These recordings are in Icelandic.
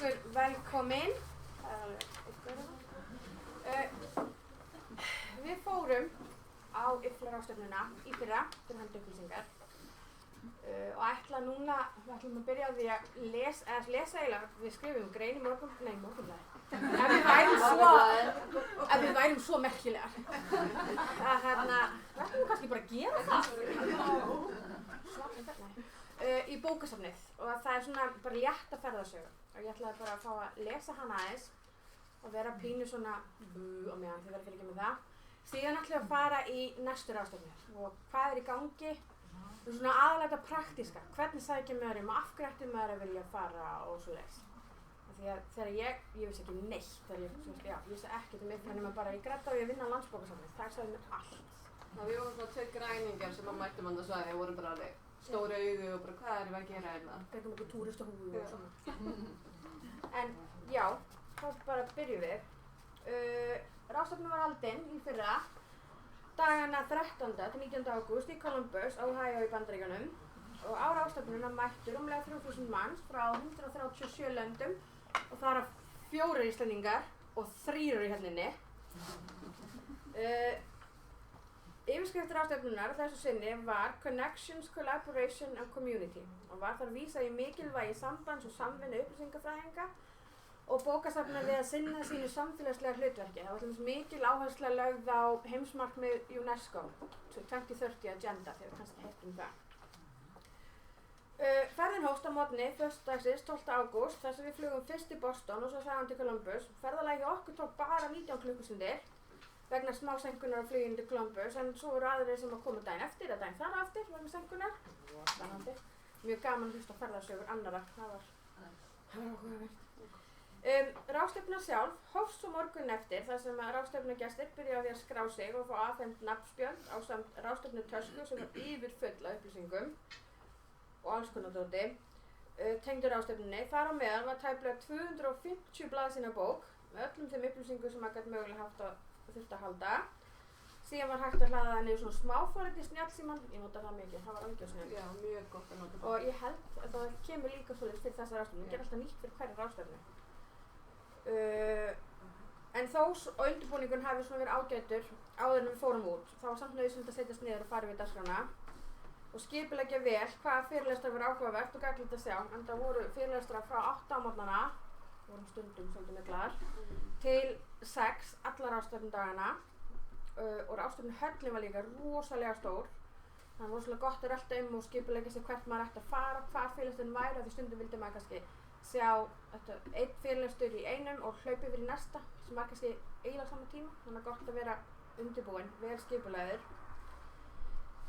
ykkur velkomin. Við fórum á IFLA-ráðstefnuna í fyrra fyrir hönd upplýsingar og ætla núna, við ætlum að byrja á því að lesa eiginlega, við skrifum grein í morgunblaðið. Ef við værum svo merkilegar. Við ætlum kannski bara að gera það. Í bókasafnið og það er svona bara létta ferðasögu og ég ætlaði bara að fá að lesa hana aðeins og vera pínu svona á meðan þið verður ekki með það. Síðan ætlaði að fara í næstu ráðstefnu og hvað er í gangi og svona aðalega praktíska, hvernig sækja maður og af hverju ætti maður að vilja fara og svo leiðis. Því að þegar ég vissi ekki neitt þegar ég vissi ekkert IFLA nema bara ég græddi á því að vinna á Landsbókasafnið, það sagði mér allt. Við vorum svona tveir græningar sem að mættum hann að svæði og vorum bara alveg stóra augu og bara hvað erum við að gera hérna? Fengum okkur túristahúfu og svona. En já, þá bara byrjum við. Ráðstefnan var haldin í fyrra dagana 13. til 19. ágúst í Columbus, Ohio í Bandaríkjunum og á ráðstefnuna mættu rúmlega 3000 manns frá 137 löndum og þar af 4 Íslendingar og 3 í hellinni. Yfirskrift ráðstefnunnar þessu sinni var Connections, Collaboration and Community og var þar vísað í mikilvægi sambands og samvinnu upplýsingafræðinga og bókasafnið við að sinna sínu samfélagslega hlutverki. Það var til dæmis mikil áhersla lögð á heimsmarkmið UNESCO, 2030 Agenda, þegar við kannski heyrt það. Ferðin hófst á morgni föstudagsins 12. ágúst þar sem við flugum fyrst til Boston og svo saman til Columbus. Ferðalagið hjá okkur tók bara 19 klukkustundir vegna smá seinkunar á fluginu til Columbus en svo voru aðrir sem að koma daginn eftir eða daginn þar á eftir vegna seinkunar. Mjög gaman að hlusta á ferðasögur annarra, það var áhugavert. Ráðstefnan sjálf hófst svo morgun eftir þar sem að ráðstefnugestir byrja á því að skrá sig og fá afhent nafnspjöld ásamt ráðstefnutösku sem var yfirfull af upplýsingum og alls konar dóti tengdu ráðstefnunni. Þar á meðal var tæplega 250 blaðsíðna bók með öllum þeim upplýsingum sem maður gat mögulega haft að þurft að halda. Síðan var hægt að hlaða það niður svona smáforrit í snjallsímann, ég nota það mikið, það var algjör snjallt. Já, mjög gott að nota það. Og ég held að það kemur líka svolítið fyrir þessa ráðstefnu, það gerði alltaf nýtt fyrir hverja ráðstefnu. En þó og undirbúningun hafi svona verið ágætur áður en við fórum út, þá var samt nauðsynlegt að setjast niður og fara við dagskrána og skipuleggja vel hvaða fyrirlestrar voru áhugavert og gagnlegt að sjá, en það voru fyrirlestrar frá 8 á morgnana, vorum stundum svolítið miklar, til 6 alla ráðstefnudagana og ráðstefnuhöllin var líka rosalega stór. Það var rosalega gott að rölta og skipuleggja sig hvert maður ætti að fara, hvar fyrirlesturinn væri og því stundum vildi maður kannski sjá einn fyrirlestur í einum og hlaupa yfir í næsta sem var kannski eiginlega á sama tíma, þannig að gott að vera undirbúinn, vel skipulagður.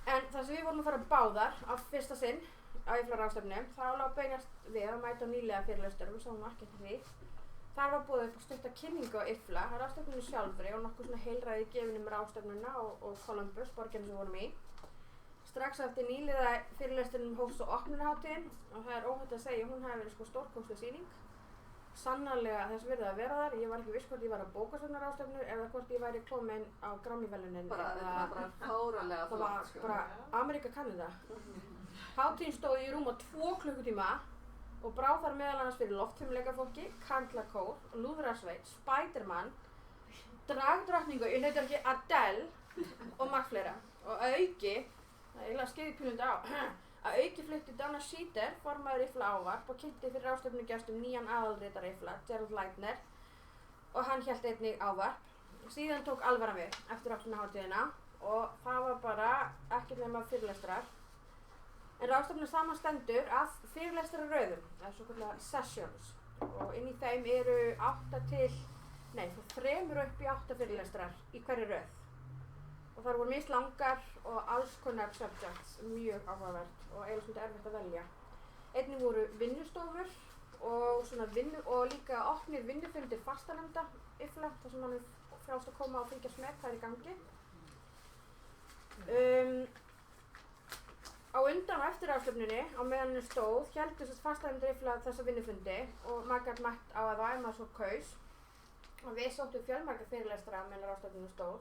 En þar sem við vorum að fara báðar á fyrsta sinn á IFLA-ráðstefnu, þá lá beinast við að mæta á nýlega fyrirlestur og við sáum ekki eftir því. Þar var boðið upp á stutta kynningu á IFLA, ráðstefnunni sjálfri og nokkuð svona heilræði gefin ráðstefnuna og Columbus, borginni sem við vorum í. Strax eftir nýliða fyrirlesturinn hófst svo opnunarhátíðin og það er óhætt að segja hún hafi verið sko stórkostleg sýning. Sannarlega þess virði að vera þar, ég var ekki viss hvort ég var á bókasafnaráðstefnu eða hvort ég væri komin á Grammy-verðlaunin. Það var bara fáralega flott. Það var bara Amerika Kanada. Hátíðin stóð í rúma 2 klukkutíma og brá þar meðal annars fyrir loftfimleikafólki, Karlakór, Lúðrasveit, Spiderman, dragdrottningu í hlutverki Adele og margt fleira. Og að auki, það er eiginlega skeiðpínund á, að auki flutti Donna Schieder, formaður IFLA ávarp og kynnti fyrir ráðstefnugestum nýjan aðalritara IFLA, Gerald Leitner, og hann hélt einnig ávarp. Síðan tók alvaran við eftir opnunarhátíðina og það var bara ekkert nema fyrirlestrar. En ráðstefnan samanstendur af fyrirlestrarröðum, það er svokallaðar sessions, og inn í þeim eru 3 upp í 8 fyrirlestrar í hverri röð. Og þar voru mislangar og alls konar subjects, mjög áhugavert og eiginlega svolítið erfitt að velja. Einnig voru vinnustofur og líka opnir vinnufundir fastanefnda IFLA, þar sem mann er frjálst að koma og fylgjast með hvað er í gangi. Á undan og eftir ráðstefnunni, á meðan henni stóð, héldu fastanefndir IFLA þessa vinnufundi og maður gat mætt á það ef maður svo kaus. Og við sóttum fjölmarga fyrirlestra meðan ráðstefnunni stóð.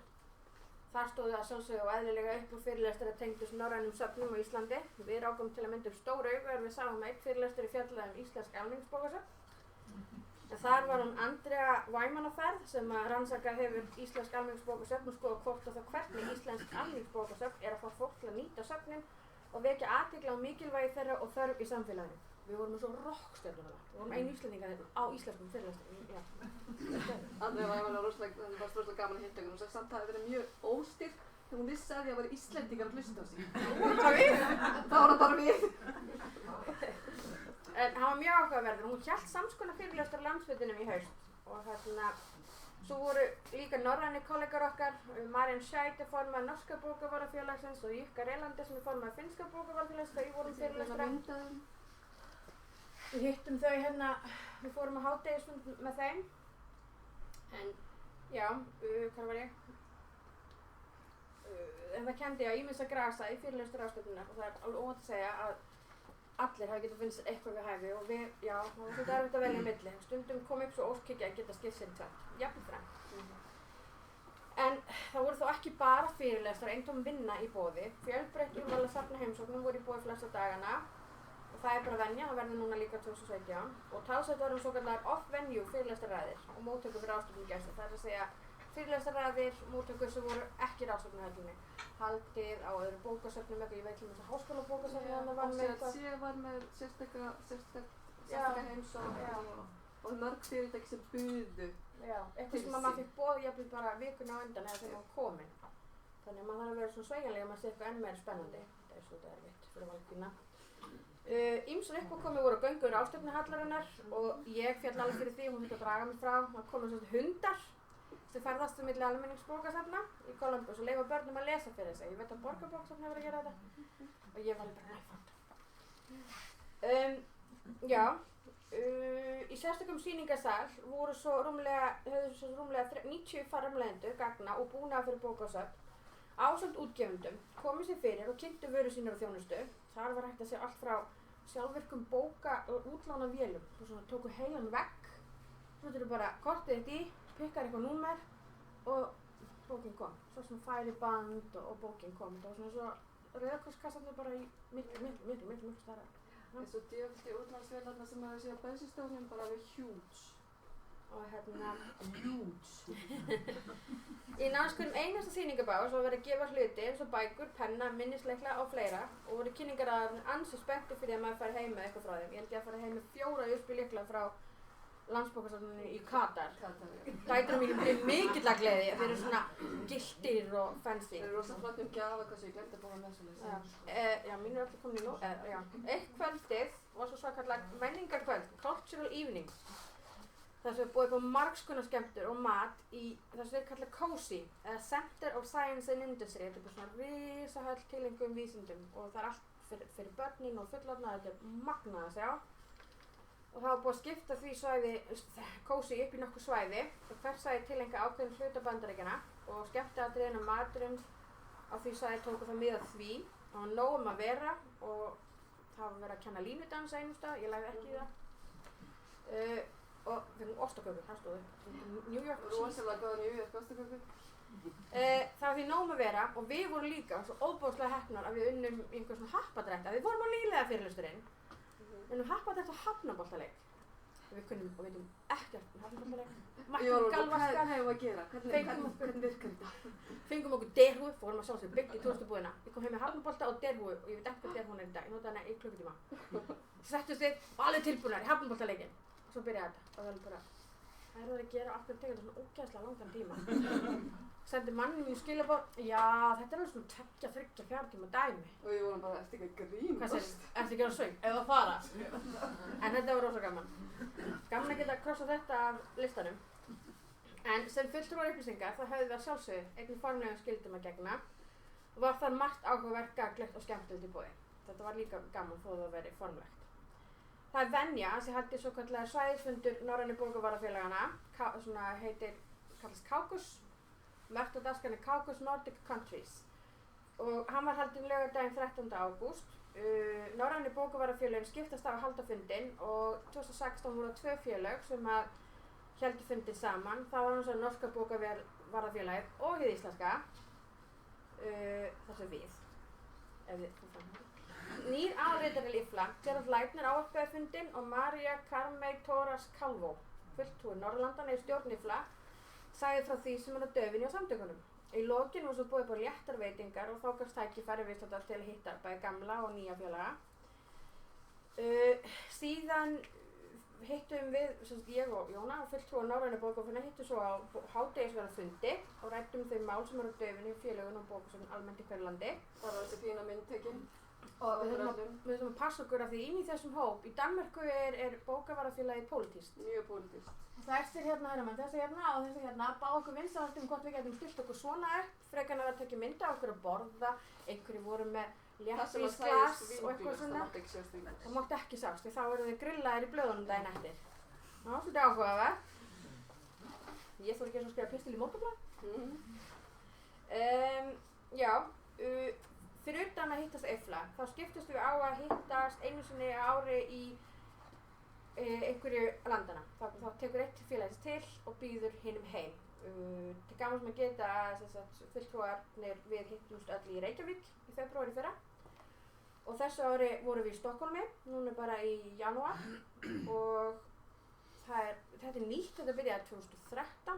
Þar stóðu að sjálfsögðu og eðlilega upp úr fyrirlestrar að tengdust norrænum söfnum á Íslandi. Við rákum til að mynda upp stór augu þegar við sáum einn fyrirlestur í fjallaði íslensk almenningsbókasöfn. En þar var hún Andrea Wyman á ferð sem að rannsaka hefur íslensk almenningsbókasöfn og skoða hvort og þá hvernig íslensk almenningsbókasöfn að fá fólk til að nýta söfnin og vekja athygli á mikilvægi þeirra og þörf í samfélaginu. Við vorum svo rockstjörnur við vorum einu Íslendingar á íslenskum fyrirlestrum. Andrea var rosalega gaman að hitta ykkur og sagði samt að það hefði verið mjög óstyrk þegar hún vissi að því að væri Íslendingar að hlusta á sig. Það við? Það var það bara við. En hann var mjög áhugaverður. Hún hélt samskonar fyrirlestur á landsfundinum í haust og svo voru líka norrænir kollegar okkar, Marianne Scheid er formaður norska bókavarðafélagsins og Jukka Relandi sem er formaður finnska bókavarðafélagsins, þau vorum fyrirlestra. Við hittum þau við fórum á hádegisfund með þeim. En já, hvað var ég? En það kenndi ég á ýmissa grasa í fyrirlestur ráðstefnunnar og það er alveg óhætt að segja að allir hafi getað finnst eitthvað við hæfi og það var svolítið erfitt að velja á milli. Stundum kom upp svo óskhyggja að geta skipt sér í tvennt, jafnvel þrennt. En það voru þó ekki bara fyrirlestrar, eintóm vinna í boði. Fjölbreytt úrval af safnaheimsóknum voru í boði flesta dagana og það er bara venja, það verður núna líka 2017. Og talsveit voru svokallaðar off-venue fyrirlestarræðir og móttökur fyrir ráðstefnugesti. Það er að segja fyrirlestarræðir, móttökur sem voru ekki ráðstefnuhöllunni. Haldið á öðru bókasöfnum eitthvað, ég veit til þess að háskólabókasöfnum þannig var með eitthvað. Og var með sérstaka heimsókn og mörg fyrirtæki sem buðu. Já, eitthvað sem maður fikk boðið jafnvel bara vikuna á undan eða þegar maður var komin. Þannig að maður þarf að vera svona sveigjanlega að maður sé eitthvað enn meira spennandi. Það er svolítið erfitt fyrir valkvína. Ýmsar uppákomi voru göngur ráðstefnuhallarinnar og ég féll alveg fyrir því, hún þurfti að draga mig frá. Það komu svona hundar sem ferðast milli almenningsbókasafna í Columbus og leyfa börnum að lesa fyrir sig. Ég veit að Borgarbókasafn hefur að gera þetta og ég var bara næfand. Í sérstökum sýningarsal höfðu svo rúmlega 90 framleiðendur gagna og búnaðar fyrir bókasöfn ásamt útgefendum komið sér fyrir og kynntu vörur sínar og þjónustu. Þar var hægt að sjá allt frá sjálfvirkum bóka-útlánavélum og svona tóku heilan vegg. Svo þetta bara kortið þetta í, pikkar eitthvað númer og bókin kom. Svo svona færiband og bókin kom. Það var svona svo rauðakosskassarnir bara í miklu stærra. eins og djöfuldi útlandsvélarnar sem maður sé á bensínstöðvunum bara alveg huge. Og huge. Í nánast hverjum einasta sýningabás var verið að gefa hluti eins og bækur, penna, minnisleikla og fleira og voru kynningaraðarnir ansi spenntir fyrir að maður færi heim með eitthvað frá þeim. Ég held ég að fara heim með 4 USB-lykla frá Landsbókasafninu í Katar. Dætrum mínu byrjuð mikillar gleði, þeir eru svona giltir og fancy. Þeir eru rosa flott gjafa, hvað sem ég glemdi að búa með svoleiðis. Já, mínu er allir komin í nóg. Eitt kvöldið var svo svakalega menningarkvöld, Cultural Evening. Það sem er búið upp á margskonar skemmtur og mat í það sem er kallað COSI, eða Center of Science and Industry. Þetta er bara svona risahöll tilengum vísindum og það er allt fyrir börnin og fullorðna, þetta er magnað að sjá. Og það var búið að skipta því svæði, COSI upp í nokkur svæði og hvert svæði tilenga ákveðin hluta Bandaríkjanna og skemmtiatriðin og maturinn á því svæði tóku það mið af því. Það var nóg að vera og það var verið að kenna línudansa einum stað, ég lagði ekki í það. Og við fengum ostakökur, það stóð upp. New York cheese. Rosalega góða New York ostakökur. Það var því nóg að vera og við vorum líka svo óbóðslega heppnar að við unnum í einhver svona happadrætta. Við vorum á nýlega fyrirlesturinn. Við unnum happadrætt og hafnaboltaleik. Við kunnum og veitum ekkert um hafnaboltaleik. Hvað hefum við að gera? Hvernig virkar þetta? Fengum okkur derhúi, fórum að sjálfsögðu byggt í túrstubúðina. Ég kom heim með hafnabolta og derhúi og ég veit ekki hvað derhúin er í dag. Ég notaði hana í klukkutíma. Settust við og alveg tilbúnar í hafnaboltaleikinn. Svo byrjaði þetta og það var bara, hvað er það að gera og af hverju tekur þetta svona ógeðslega langan tíma? Sendi manni mínu skilaboð, já þetta er alveg svona 2, 3, 4 tíma dæmi. Og við vorum bara, ertu ekki að grínast? Hvað segir, ertu ekki að söng, eða að fara? En þetta var rosa gaman. Gaman að geta krossað þetta af listanum. En sem fulltrúar upplýsingar þá höfðum við að sjálfsögðu einnig formlegum skyldum að gegna og var þar margt áhugavert, gagnlegt og skemmtilegt í boði. Þetta var líka gaman þó það veri formlegt. Það er venja sem haldi svo kallega svæðisfundur Norrænu bókavarðafélagana, svona kallast Kaukus, merkt á dagskránni Kaukus Nordic Countries. Og hann var haldinn laugardaginn 13. ágúst. Norrænu bókavarðafélagin skiptast á að halda fundinn og 2016 voru 2 félög sem að héldu fundinn saman. Það var náttúrulega norska bókavarðafélagið og hið íslenska, þar sem við, ef þið fór fram. Nýr aðalritari IFLA, Gerald Leitner ávarpaði fundinn og María Carmey Torres Calvo, fulltrúi Norðurlandanna í stjórn IFLA, sagði frá því sem er á döfinni á samtökunum. Í lokin var svo boðið upp á léttar veitingar og þá gafst tækifæri viðstadda til að hitta bæði gamla og nýja félaga. Síðan hittum við, ég og Jóna og fulltrúi Norrænu bókafélaganna hittum svo á hádegisverðarfundi og ræddum þau mál sem eru á döfinni í félögum og bókasöfnum almennt í hverju landi. Það var þessi fína myndtekin. Og við þurfum að passa okkur af því inn í þessum hóp. Í Danmörku er bókavarafélagið pólitískt. Mjög pólitískt. Þessir hérna, þessi hérna og þessi hérna báðu okkur vinsælast hvort við getum stilt okkur svona upp, frekar en að vera að taka mynda á okkur að borða, einhverju voru með léttvínsglas og eitthvað svona. Það mátti ekki sjást í. Það mátti ekki sjást, því þá verðum við grillaðir í blöðunum daginn eftir. Já, svolítið áhugaverð. Ég þór ekki að skrifa pistil í Morgunblaðið. Fyrir utan að hittast IFLA, þá skiptust við á að hittast einu sinni á ári í einhverju landana. Þá tekur eitt félags til og býður hinum heim. Til gamans maður geta að fulltrúarnir við hittumst öll í Reykjavík í febrúar í fyrra. Og þessu ári vorum við í Stokkólmi, núna bara í janúar. Og þetta er nýtt, þetta byrjaði 2013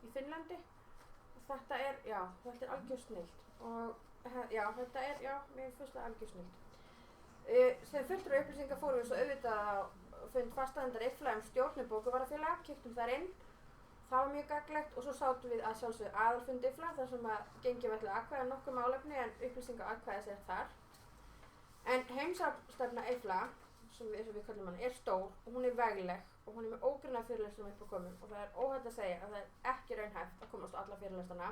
í Finnlandi. Og þetta er algjör snilld. Og þetta er, mér finnst það algjör snilld. Sem fulltrúi upplýsingar fórum við svo auðvitað á fund fastaðendar IFLA stjórnum bókavarafélaga, kíktum þar inn. Það var mjög gagnlegt og svo sátum við að sjálfsögðu aðalfund IFLA þar sem að gengið var til að atkvæða nokkuð málefni en upplýsingar atkvæðis þar. En heimsstefna IFLA, sem við kallum hana, er stór og hún er vegleg og hún er með ógrynna fyrirlestrum upp á komum og það er óhætt að segja að það er ekki raunhæft að komast á alla fyrirlestana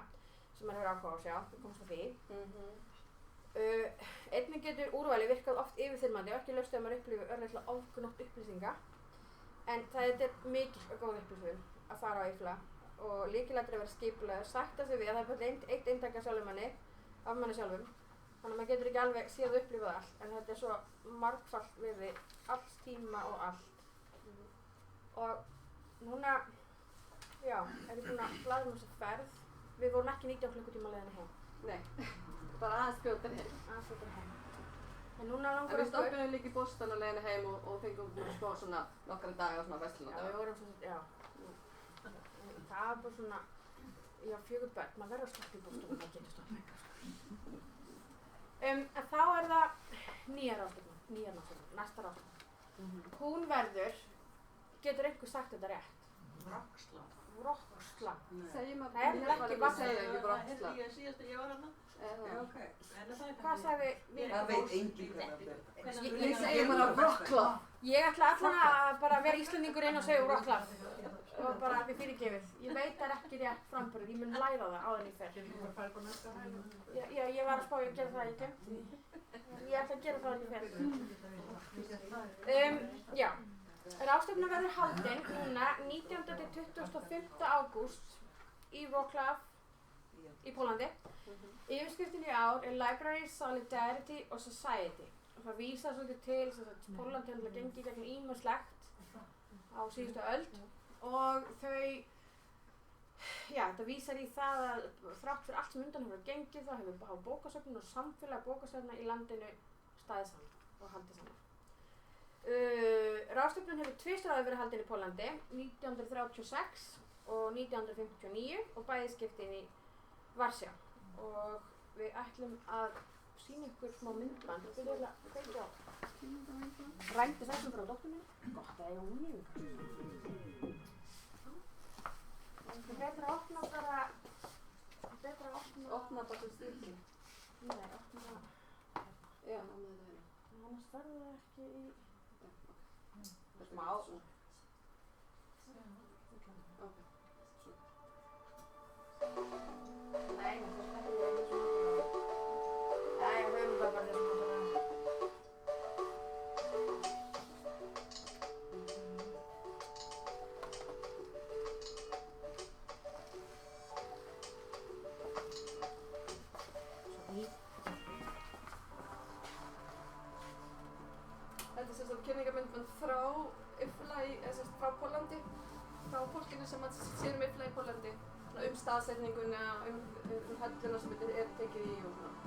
sem maður hefur áhuga á að sjá, við komumst að því. Einnig getur úrvali virkað oft yfirþyrmandi og ekki laust þegar maður upplifir örlítið ofgnótt upplýsinga. En það er mikil og góð upplýsing að fara á IFLA og lykilatriði að vera skipulegur, sætta sig við að það er bara eitt eintak af manni sjálfum. Þannig að maður getur ekki alveg séð og upplifað allt, en þetta er svo margfalt virði alls tíma og allt. Og núna, er ég búin að hlaða þessa ferð. Við vorum ekki 19 klukkutíma á leiðinni heim. Nei, bara aðeins fljótar heim. En núna langar okkur. En við stoppum líka í Boston á leiðinni heim og fengum smá svona nokkra daga á svona verslunardaga. Já, við vorum svona, það var bara svona, 4 börn, maður verður að stoppa í Boston og maður getur stoppað eitthvað. En þá er það nýja ráðstefna, næsta ráðstefna. Hún verður, getur einhver sagt þetta rétt? Rockslam. Segjum að það er ekki bara segja ekki Rockslam. Ég var hana. Hvað sagði við? Það veit enginn hvað það er. Ég segi bara Rockslam. Ég ætla allan að bara vera Íslendingur inn og segja Rockslam. Og bara við fyrirgefið. Ég veit það ekki rétt framburður, ég mun læra það áður en ég fer. Ég var að spá að gera það, ég glemti því. Ég ætla að gera það áður en ég fer. Ráðstefna verður haldin núna 19. til 25. ágúst í Wrocław í Pólandi. Yfirskriftin í ár er Library, Solidarity og Society. Og það vísar svolítið til að Pólland hefur gengið gegn ýmislegt á síðustu öld og þetta vísar í það að þrátt fyrir allt sem undan hefur gengið þá hefur bókasöfnin og samfélag bókasöfna í landinu staðið saman og haldið saman. Ráðstefnan hefur tvisvar verið haldin í Pólandi, 1936 og 1959 og bæði skiptin í Varsjá. Og við ætlum að sýna ykkur smá myndband og byrja að kveikja á. Rændi þessum frá dóttur minni. Gott að ég hún nýjum. Það er betra að opna bara... Opna bara sem stílinn. Nei, opna... Já, námaði það hérna. Annars verður það ekki í... Smá. Ok. Nei, það er ekki svona. Nei, höfum það bara þessum að það. Þetta er sem kynningarmyndband frá IFLA frá Pólandi, frá fólkinu sem sér IFLA í Pólandi, staðsetninguna, höllina sem þetta er tekið í og svona.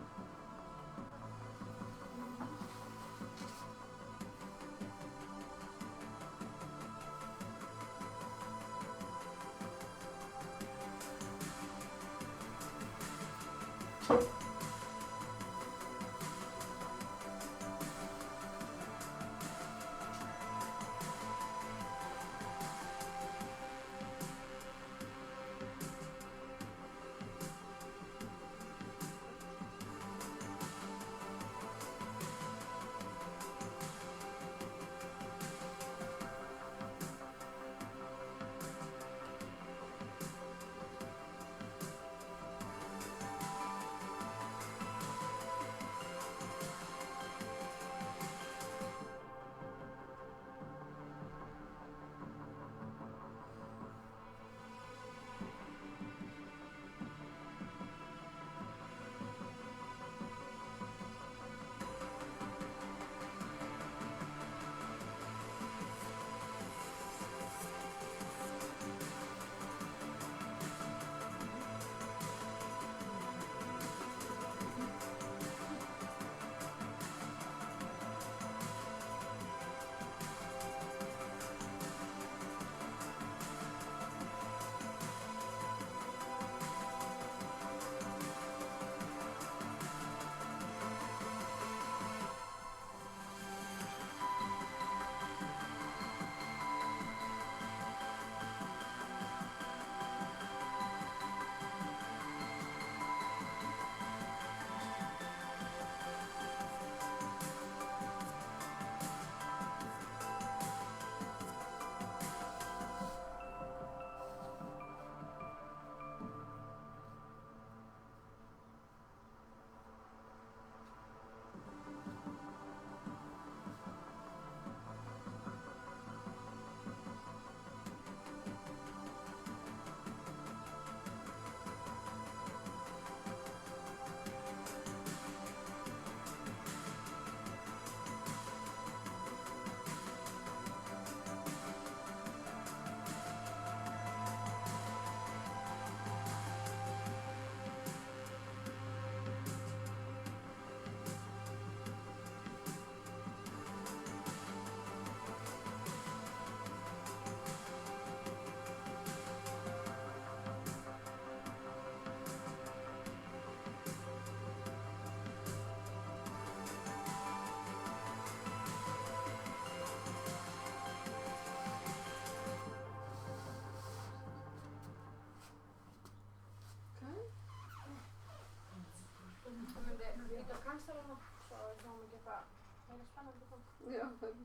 mennsalana, svo við fáum ekki eitthvað meira spennandi kom. Já, það er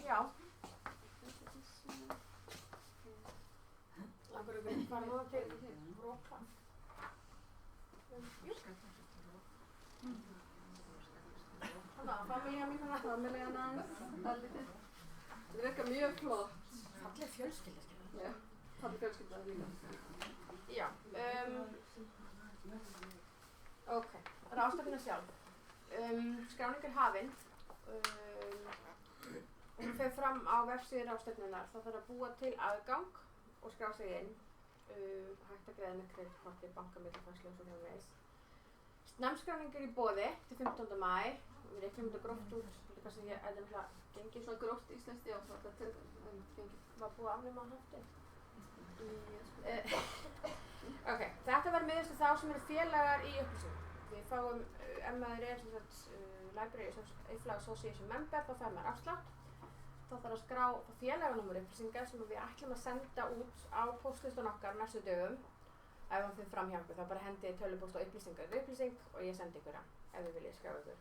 Já. Langar ykkur að fara núna til Rópa? Jú. Þannig að familjan mín hana. Familjan hans, dálítið. Það virkar mjög flott. Falleg fjölskylda, skilja. Já, falleg fjölskylda líka. Já. Ok, ráðstefnuna sjálf. Skráning er hafin. Hún fer fram á vefsíðu ráðstefnunnar. Það þarf að búa til aðgang og skrá sig inn. Hægt að greiða með kreditkorti, bankamillifærslu og svo framvegis. Námskráning er í boði til 15. maí. Við reiknum þetta gróft út, líka sem ég náttúrulega gengið. Svona gróft íslenskt, já, þetta gengið. Var búið að afnema hann höfti. Ok, þetta var miðast af þá sem eru félagar í upplýsingum. Við fáum, ef maður er sem sagt Library Association member, þá fær maður afslátt. Þá þarf að skrá félaganúmer upplýsingar sem við ætlum að senda út á póstlistan okkar næstu dögum. Ef hann fyrir fram hjá ykkur, þá bara hendið tölvupóst á upplýsing og ég sendi ykkur það, ef þið viljið skrá ykkur.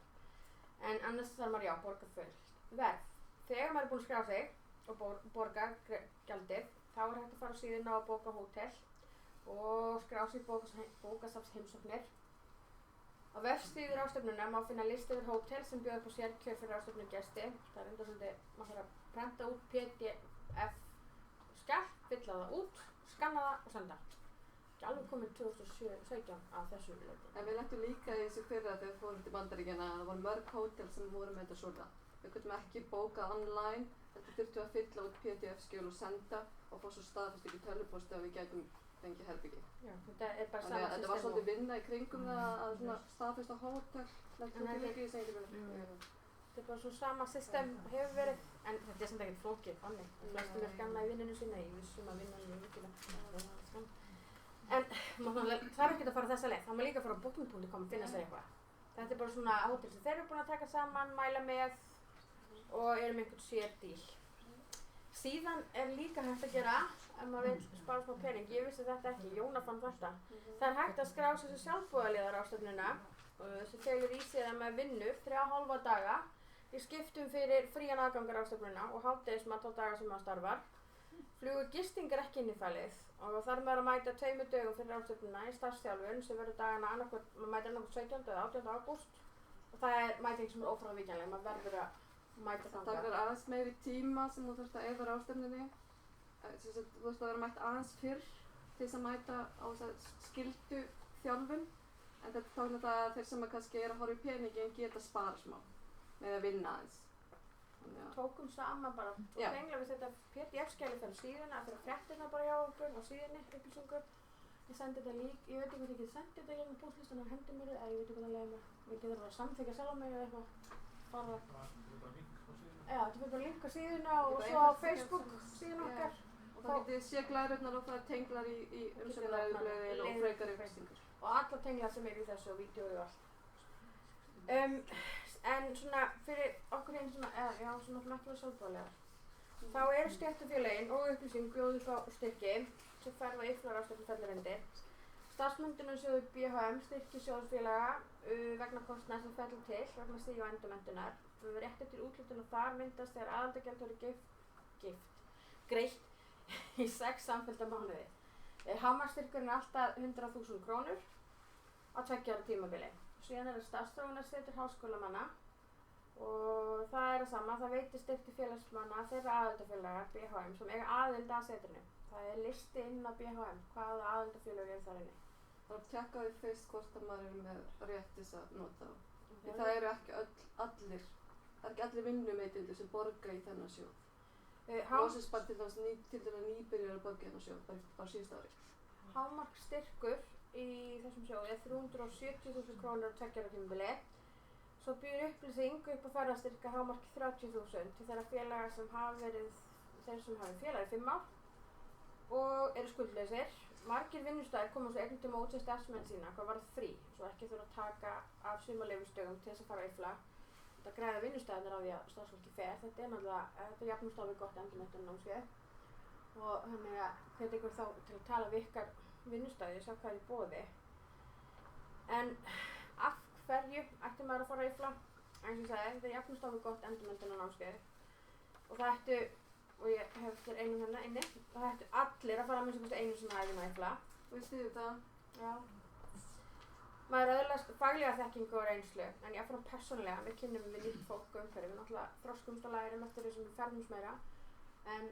En annars þarf maður borga fullt verð. Þegar maður er búinn að skrá sig og borga gjaldið, þá er hægt að fara á síðuna og bóka hótel og skrá sig bókasafns heimsóknir. Á vefsíðu ráðstefnunnar má finna lista yfir hótel sem bjóða upp á sérkjör fyrir ráðstefnugesti. Það er svolítið, maður þarf að prenta út PDF-skjal, fylla það út, skanna það og senda. Ekki alveg komið 2017 á þessu leiti. En við lentum líka í þessu fyrra þegar við fórum til Bandaríkjanna að það voru mörg hótel sem voru með þetta svona. Við gætum ekki bókað online, þetta þurftum að fylla út PDF-skjöl og senda og fá svo staðfest ekki tölvupósti að við gætum fengið herbyggi. Já, þetta er bara sama system. Þetta var svolítið vinna í kringum það að svona staðfesta hótel, lentum við líka í sengjum. Þetta er bara svona sama system hefur verið, en þetta er samt ekkert flókið, þannig. Flestum er gamla í vinnunum sinna, ég vissum að vinnan er mikilvægt. En það er ekkert að fara þessa leið, það má líka fara á booking.com að finna sér eitthvað. Þetta er bara svona hótel sem þeir eru búin að taka saman, mæla með og eru með einhvern sér díl. Síðan er líka hægt að gera, ef maður vil spara smá pening, ég vissi þetta ekki, Jóna fann þetta. Það er hægt að skrá sig sem sjálfboðaliðar á ráðstefnuna sem felur í sig að maður vinnur 3,5 daga í skiptum fyrir frían aðgang á ráðstefnuna og hádegismat á daga sem maður starfar. Flug og gisting er ekki innifalið og þar maður að mæta 2 dögum fyrir ráðstefnuna í starfsþjálfun sem verður dagana maður mætir annarkvort 17. eða 18. ágúst og það er mæting sem er ófrávíkjanleg, maður verður að mæta þangað. Það verður aðeins meiri tíma sem þú þarfst að eyða ráðstefnunni. Þú þarfst að vera mætt aðeins fyrr til þess að mæta á þessa skyldu þjálfun en þetta táknar það að þeir sem kannski er að horfa í peningin geta spara smá með að vinna aðeins. Tókum saman bara og tengla við þetta PDF-skjali fyrir síðuna, fyrir fréttina bara hjá okkur á síðunni, upplýsingur. Ég sendi þetta líka, ég veit ekki hvort ég geti sendið þetta hérna á póstlistan og hendur mér eða ég veit ekki hvað það leiði mér. Við getum bara að samþykja sjálf mig eða eitthvað. Bara já, þetta fyrir bara link á síðuna og svo á Facebook síðan okkar. Og það getið sé glæðurnar og það tenglar í umsögnaræðublöðin og frekar upplýsingar. Og alla tenglar sem eru í þessu og vídeo og allt. En svona fyrir okkur einn svona, já svona ekki verið sjálfboðaliðar. Þá eru stéttarfélögin og upplýsing bjóðu upp á styrki sem ferða yfirlega ráðstefnu fellur undir. Starfsmenntunarsjóður BHM styrkir sjóðsfélaga vegna kostnaðar sem fellur til vegna stíg- og endurmenntunar. Réttur til úthlutunar þar myndast þegar aðaldagjald verður greitt í 6 samfellda mánuði. Hámarksstyrkurinn er alltaf 100.000 krónur á 2 ára tímabili. Síðan er það starfsþróunarsetur háskólamanna og það er það sama, það veitir styrk til félagsmanna þeirra aðildafélaga BHM sem eiga aðild að setrinu. Það er listi inn á BHM, hvaða aðildafélög eru þar inni. Það er að tjekka því fyrst hvort að maður er með rétt þess að nota þá. Það eru ekki allir vinnumeitindur sem borga í þennan sjóð. Rósins bara til dæmis nýbyrjar að borga í þennan sjóð, bara síðust ári. Hámarksstyrkur í þessum sjóði er 370.000 krónur á 2 ára tímabili. Svo býður upplýsing upp á ferðastyrka hámarki 30.000 til þeirra félaga sem hafa verið félagar í 5 ár og eru skuldlausir. Margir vinnustæðir koma svo einnig til móts við starfsmenn sína hvað varð frí, svo ekki þurfa að taka af sumarleyfisdögum til þess að fara að yfla. Þetta græða vinnustæðirnir á því að starfsfólki fer. Þetta er náttúrulega, þetta jafnast á við gott endurmenntunarnámskeið og þannig að hvet ykkur þá til að tala við ykkar vinnustæði, sjá hvað er í boði. En af hverju ætti maður að fara að riffla? Eins og ég sagði, þetta er jafnast á við gott endurmenntunarnámskeið. Og það ættu, og ég hef eftir einum hérna inni, það ættu allir að fara að minnsta kosti einu sinni æfina að riffla. Við styðjum það. Já. Maður öðlast faglega þekkingu og reynslu, en jáfnframt persónulega, við kynnum við nýtt fólk og umhverfi, við náttúrulega þroskumst og lærum eftir því sem við ferðumst meira, en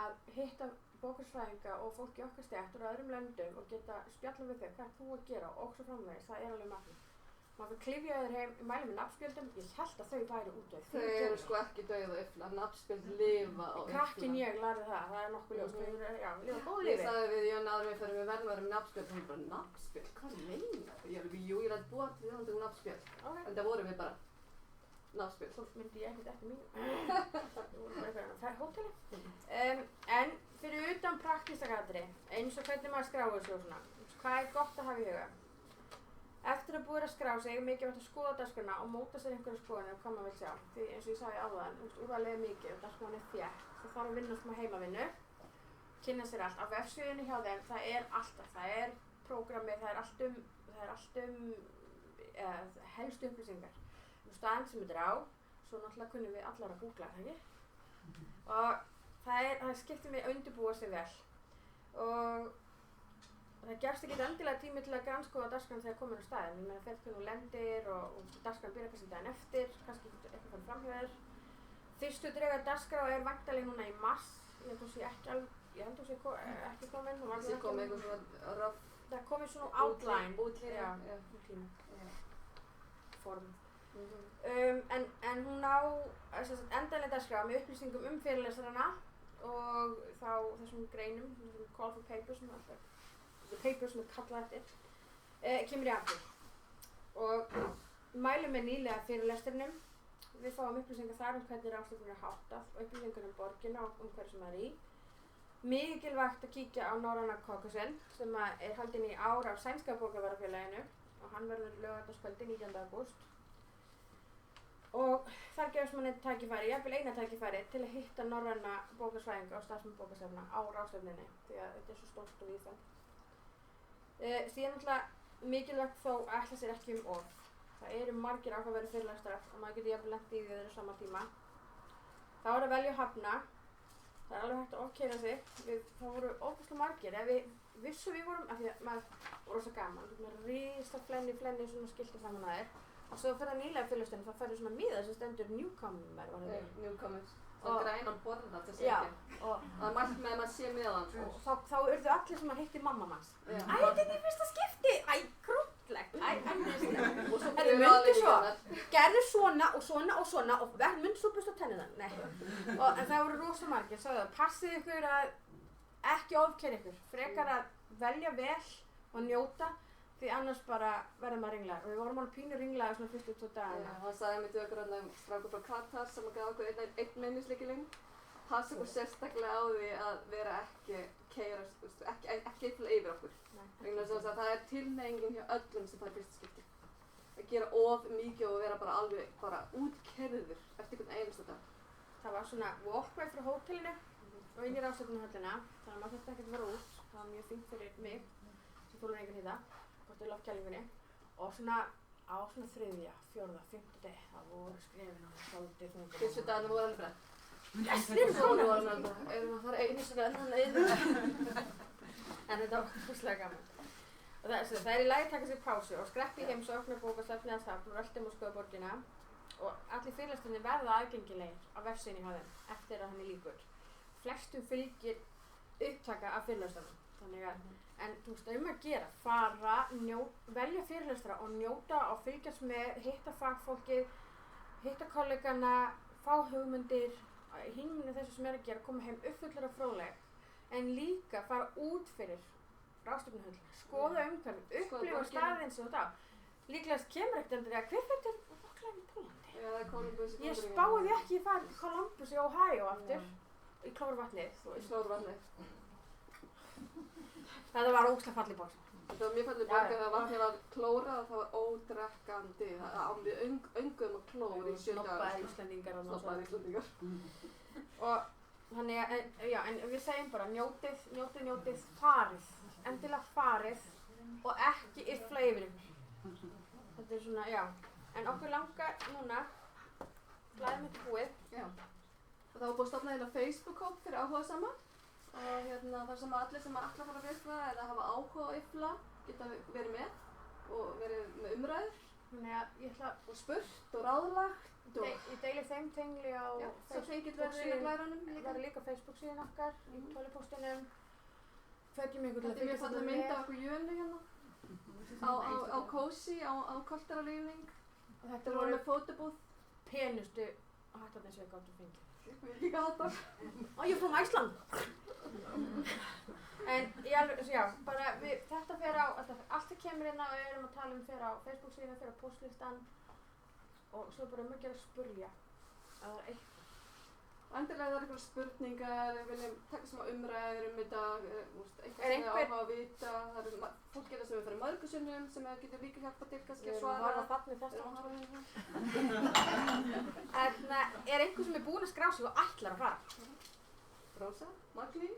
að hitta bókhaldsfræðinga og fólk í okkar stétt úr öðrum löndum og geta spjallað við þau, hvað ert þú að gera og svo framvegis, það er alveg magnað. Maður fyrir klifja þér heim, ég mæli með nafnspjöldum, ég held að þau væri útdauð. Þau eru sko ekki dauð og yfla, nafnspjöld lifa á yfla. Krakkin ég lærði það er nokkuð ljóst, já, lifa góðu Ég lífi. sagði við Jón áður við fyrir við verðum að vera með nafnspjöld og hún bara, nafnspjöld, hvað meinar þú? Ég er ekki, jú, ég ræði búa til því nafnspjöld. Okay. En það vorum við bara, nafnspjöld. Svo myndi ég ekkert eftir mínu. Það voru bara eitthvað að færa hóteli. En fyrir utan praktíska atriði, eins og hvernig maður skráir sig og svona, hvað er gott að hafa í huga? Eftir að búið að skrá sig er mikilvægt að skoða dagskránna og móta sér einhverja skoðanir um hvað maður vil sjá. Því eins og ég sagði áðan, úrvalið er mikið og dagskráin er þétt. Það þarf að vinna svona heimavinnu, kynna sér allt. Á vefsíðunni hjá þeim, það er alltaf, það er prógrammi, það er allt helstu upplýsingar. Staðan sem þetta er á, svo náttúrulega kunnum við allar að googla, ekki? Og það skiptir mig að undirbúa sig vel. Og það gefst ekki endilega tími til að grannskoða dagskrána þegar komin á staðinn. Ég meina fer hvernig hún lendir og dagskráin byrjar kannski daginn eftir, kannski eitthvað farið framhjá þér. Fyrstu drög að dagskrá er væntanleg núna í mars. Ég held að hún sé ekki komin. Það kom eitthvað svona röf. Það komið svona outline. Útlínu. Form. En hún á endanlega dagskrá með upplýsingum um fyrirlesarana og þá þessum greinum, þessum call for papers sem alltaf paper sem er kallað eftir, kemur í apríl. Og mælum með nýlega fyrirlestrinum. Við fáum upplýsingar þar um hvernig ráðstefnunni er háttað og upplýsingar um borgina og hverju sem það er í. Mikilvægt að kíkja á Norræna Caucasen sem er haldinn í ár af Sænska bókavarðafélaginu og hann verður laugardagskvöldið 19. ágúst. Og þar gefst manni tækifæri, jafnvel eina tækifæri til að hitta norræna bókasfræðinga og starfsmenn bókasafna á ráðstefnunni því að þetta er svo stórt og víðfeðmt. Síðan náttúrulega mikilvægt þó að ætla sér ekki um of. Það eru margir áhugaverðir fyrirlestrar og maður getur jafnvel lent í því þeir eru sama tíma. Þá er að velja og hafna. Það er alveg hægt að ofkeyra sig. Það voru ógeðslega margir. Ef við vissum við vorum, af því að maður voru rosa gaman, með risa flenni svona skilti saman að þér. Og svo fyrir nýlega fyrirlesturinn þá færðu svona miða sem stendur newcomer var það. Newcomers. Það er grænan borða til að Já, segja. Það er margt með að maður sé miðan. Og þá urðu allir sem að hitti mamma manns. Æ, þetta er í fyrsta skipti! Æ, krúttlegt! Æ, Og svo herru, mundu svo, gerðu svona og svona og svona og mundu svo busta tennirnar. Nei. En það voru rosa margir, sagðu það, passið ykkur að ekki ofkeyra ykkur. Frekar að velja vel og njóta. Því annars bara verður maður ringlaður. Og við vorum alveg pínu ringlaðir svona fyrstu 2 dagana. Hann sagði mér til okkur strákur frá Katar sem gaf okkur einn minnislykilinn. Passa okkur sérstaklega á því að vera ekki eitthvað yfir okkur. Vegna þess að það er tilhneigingin hjá öllum sem fær fyrsta skipti. Að gera of mikið og vera bara alveg útkeyrður eftir einhvern einasta dag. Það var svona walkway frá hótelinu og inn í ráðstefnuhöllina. Þannig að maður þurfti ekkert að vera út. Það var mjög fínt fyrir mig sem þolir engan hita. Gott í loftkælingunni. Og svona á svona 3., 4., 5. degi það voru skrifin og svolítið þungum. Fyrstu dagarnir voru alveg brett. Við erum svona! Erum að fara einu sinni enn yfir. En þetta var húslega gaman. Og það er í lagi að taka sér pásu og skreppi í heimsókn og bókasafni að safn og röltum og skoða borgina. Og allir fyrirlesturinn verða aðgengilegir á vefsíðunni hjá þeim eftir að hann er líkur. Flestum fylgir upptaka af fyrirlesturinn. Þannig að, en þú veist, að gera, fara, velja fyrirlestra og njóta og fylgjast með, hitta fagfólkið, hitta kollegana, fá hugmyndir, hinminu þessu sem er að gera, koma heim uppfullur af fróðleik, en líka fara út fyrir ráðstefnuhöllina, skoða umhverfið, upplifa staðinn sem þú á. Líklegast kemur ekkert endur að hver fyrir okkur í Pólandi? Já, það er Columbus. Ég spáði ekki að fara til Columbus í Ohio aftur, í klórvatnið. Í klórvatnið. Þetta var ógeðslega falleg borg. Þetta var mjög falleg borg en það var til að klóra og það var ódrekkandi. Það ámið öngum að klóra í 7 dagar. Snobbaðir Íslendingar og Snobbaðir Íslendingar. Og Þannig að, en við segjum bara njótið, farið. Endilega farið og ekki yfla yfir ykkur. Þetta svona, en okkur langar núna, blæðum þetta búið. Já. Og það var búið að stofna hérna Facebook-hóp fyrir áhugasama og þar sem allir sem ætla að fara að yfla eða hafa áhuga á yfla geta verið með og verið með umræður. Þannig að ég ætla og spurt og ráðlagt og ég deili þeim tengli á Facebook-síðan. Það er líka Facebook-síðan okkar í tölvupóstunum. Hvetjum ykkur til að fylgjast með. Þetta er mjög falleg mynd af okkur Jönu hérna á Cozy, á Kolteralífning. Þetta voru með fótobúð. Penustu hattarnir sem við gátum fengið. Ég líka hattar. Ég er frá Ísland! En bara þetta fer á, allt sem kemur inn á og erum að tala fer á Facebook-síðan, fer á postlistan og svo bara að gera að spurja að það er eitthvað. Endilega það er eitthvað spurningar, við viljum taka smá umræður þetta, eitthvað sem einhver... þið áhuga að vita. Það eru fólk sem við farið mörgusunnum sem getur líka hjálpa til kannski að svara. Við erum að falla þess er einhver sem er búinn að skrá sig og ætlar að fara? Rósa, Magni.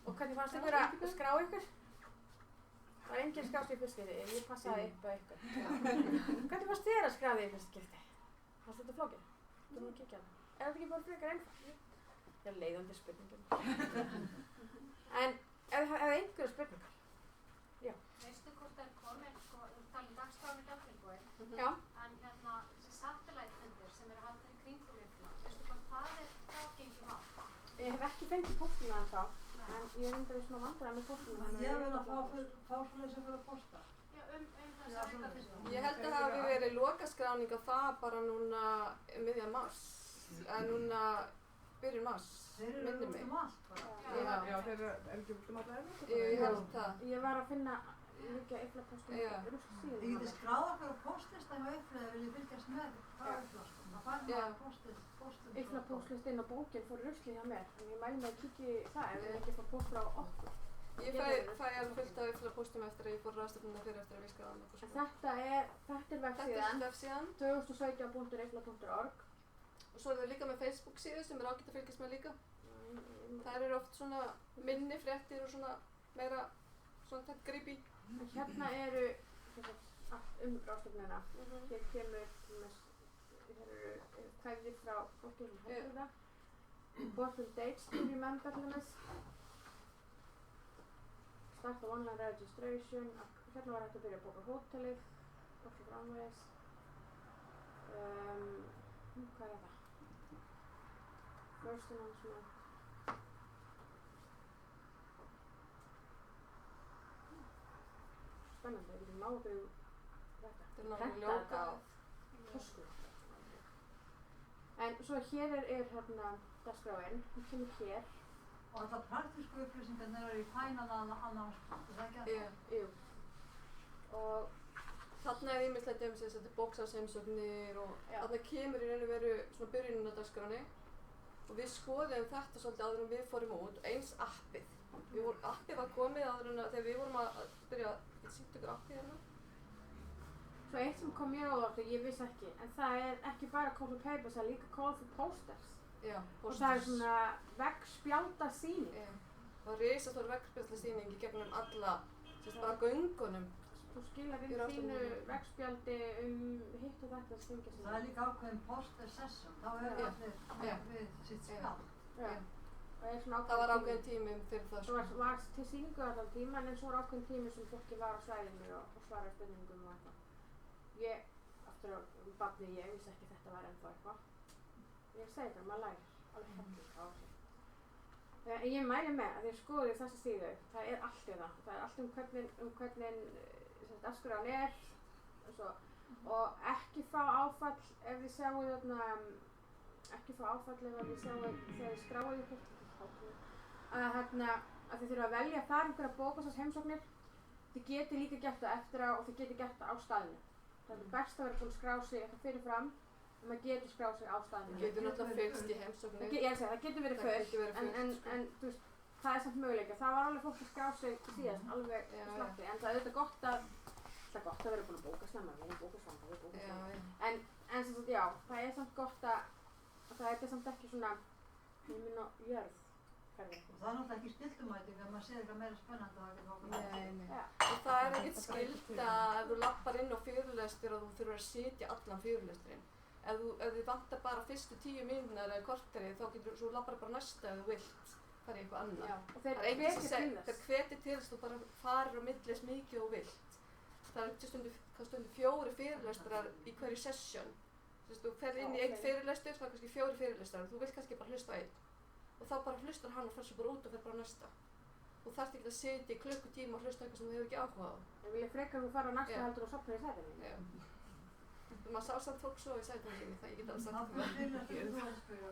Og hvernig fannst ykkur að skrá ykkur? Það var enginn skrást í fyrst skipti, ég passaði upp á ykkur. Hvernig fannst þér að skráði í fyrst skipti? Fannst þetta flókið? Þú erum að kíkja á það. Er þetta ekki bara frekar einfalt? Það er leiðandi spurningum. En ef einhverja spurningar? Já. Veistu hvort það er komin, talið dagskráin gjaldtilbúið? Já. En þessi satellite-fundir sem eru haldið í kringum yfla, veistu hvort það gengið á? Ég hef ekki fengið póstina ennþá, en ég er undir svona vandræði með póstina. Ég vil að fá svoleiðis að fyrir að posta. Já, þessa aukafyrstu. Ég held að hafi verið lokaskráning á það bara núna miðjan mars, eða núna byrjun mars, minni mig. Allt bara. Já, þeir eru ekki út um alla Evrópu. Ég held það. Ég var að finna líka yfla póstina rúst síðan. Ég geti skráð okkur á postlista hjá Yfla eða vil ég fylgjast með frá Yfla. Það fær maður postlista. Yfla póstlista inn á bókin fór rusli hjá mér, en ég mæli mig að kíkja í það ef við ekki fá póst frá okkur. Ég fæ alveg fullt af Yfla póstum eftir að ég fór ráðstefnuna fyrir eftir að við skráðum okkur. Þetta er vefsíðan 2017.yfla.org og svo eru við líka með Facebook síðu sem er ágætt að fylgjast með líka. Það eru oft svona minni fréttir og svona meira svona þetta grípi. Hérna eru allt ráðstefnuna. Hér kemur kveðjur frá fólki sem heldur það. Important dates to remember til dæmis. Start the online registration. Hérna var hægt að byrja að bóka hótelið. Bóka framvegis. Hvað er það? First announcement. Spennandi, við getum náðu þetta. Þetta er náttúrulega ljóka á töskur. En svo hér er dagskráin, hún kemur hér. Og þetta praktísku upplýsingarnir eru í final announcement, er það ekki að það? Jú. Og þarna er ýmislegt þetta er bóksarsheimsóknir og þarna kemur í raun og veru svona byrjunin á dagskráni. Og við skoðum þetta svolítið áður en við fórum út, eins appið. Appið var komið áður en þegar við vorum að byrja að sýnt ykkur appið hérna. Svo eitt sem kom mjög óvart og ég vissi ekki, en það er ekki bara call for papers, það er líka call for posters. Já, posters. Og það er svona veggspjaldasýning. Já, það var risastór veggspjaldasýning í gegnum alla, bara göngunum. Þú skilar inn þínu veggspjaldi hitt og þetta stengja sig. Það er líka ákveðin poster session, þá eru allir við sitt skall. Það var ákveðin tími fyrir það. Það var til sýningu allan tíma, en svo var ákveðin tími sem fólki var á svæðinu og svaraði spurningum og eitthvað. Ég, aftur á barni, ég vissi ekki þetta var ennþá eitthvað. Ég segi það, maður lærir alveg helling á sig. Ég mæli með að þið skoðið þessa síðu, það er allt í það. Það er allt hvernig dagskráin er og ekki fá áfall ef þið sjáu þegar þið skráið ykkur að þið þurfa að velja þar einhverja bókasafnsheimsóknir. Þið getið líka gert það eftir á og þið getið gert það á staðinu. Það er best að vera búin að skrá sig eitthvað fyrirfram en maður getur skráð sig á staðinu. Það getur náttúrulega fylgst í heimsóknir. Það getur verið fullt en þú veist, það er samt möguleika. Það var alveg fólk að skrá sig síðast, alveg slatti, en það er auðvitað gott að vera búin að bóka snemma, við erum bókað snemma, En sem sagt, já, það er samt gott að það er samt ekki svona himinn og jörð ferði. Og það er náttúrulega ekki skildumæting að maður sér eitthvað meira spennandi og það getur okkur. Nei. Já. Og það er ekkert skylda ef þú lappar inn á fyrirlestur og þú þurfur að sitja allan fyrirlesturinn. Ef þið vantar bara fyrstu 10 mínútur eða korteri þá getur þú lappar bara næsta ef þú vilt fara í eitthvað annað. Já. Og þeir Það er enginn hvetja sem til þeir þess. hvetja til þess að þú bara farir á milli eins mikið og vilt. Það er stundum 4 fyrirlestrar í hverju session. Þú ferð inn í einn fyrirlestur, það er kannski 4 fyrirlestrar og þú vilt kannski bara hlusta á einn. Og þá bara hlustar hann og fer svo bara út og fer bara á næsta. Þú þarft ekki að sitja í klukkutíma og hlusta eitthvað sem þú hefur ekki áhuga á. Ég vilja frekar þú fara á næsta Já. heldur og sopna í sætinu. Já. Maður sá samt fólk svo í sætinu sínu, það ég get alveg sagt Það það. er fyrirlestur þú að spyrja.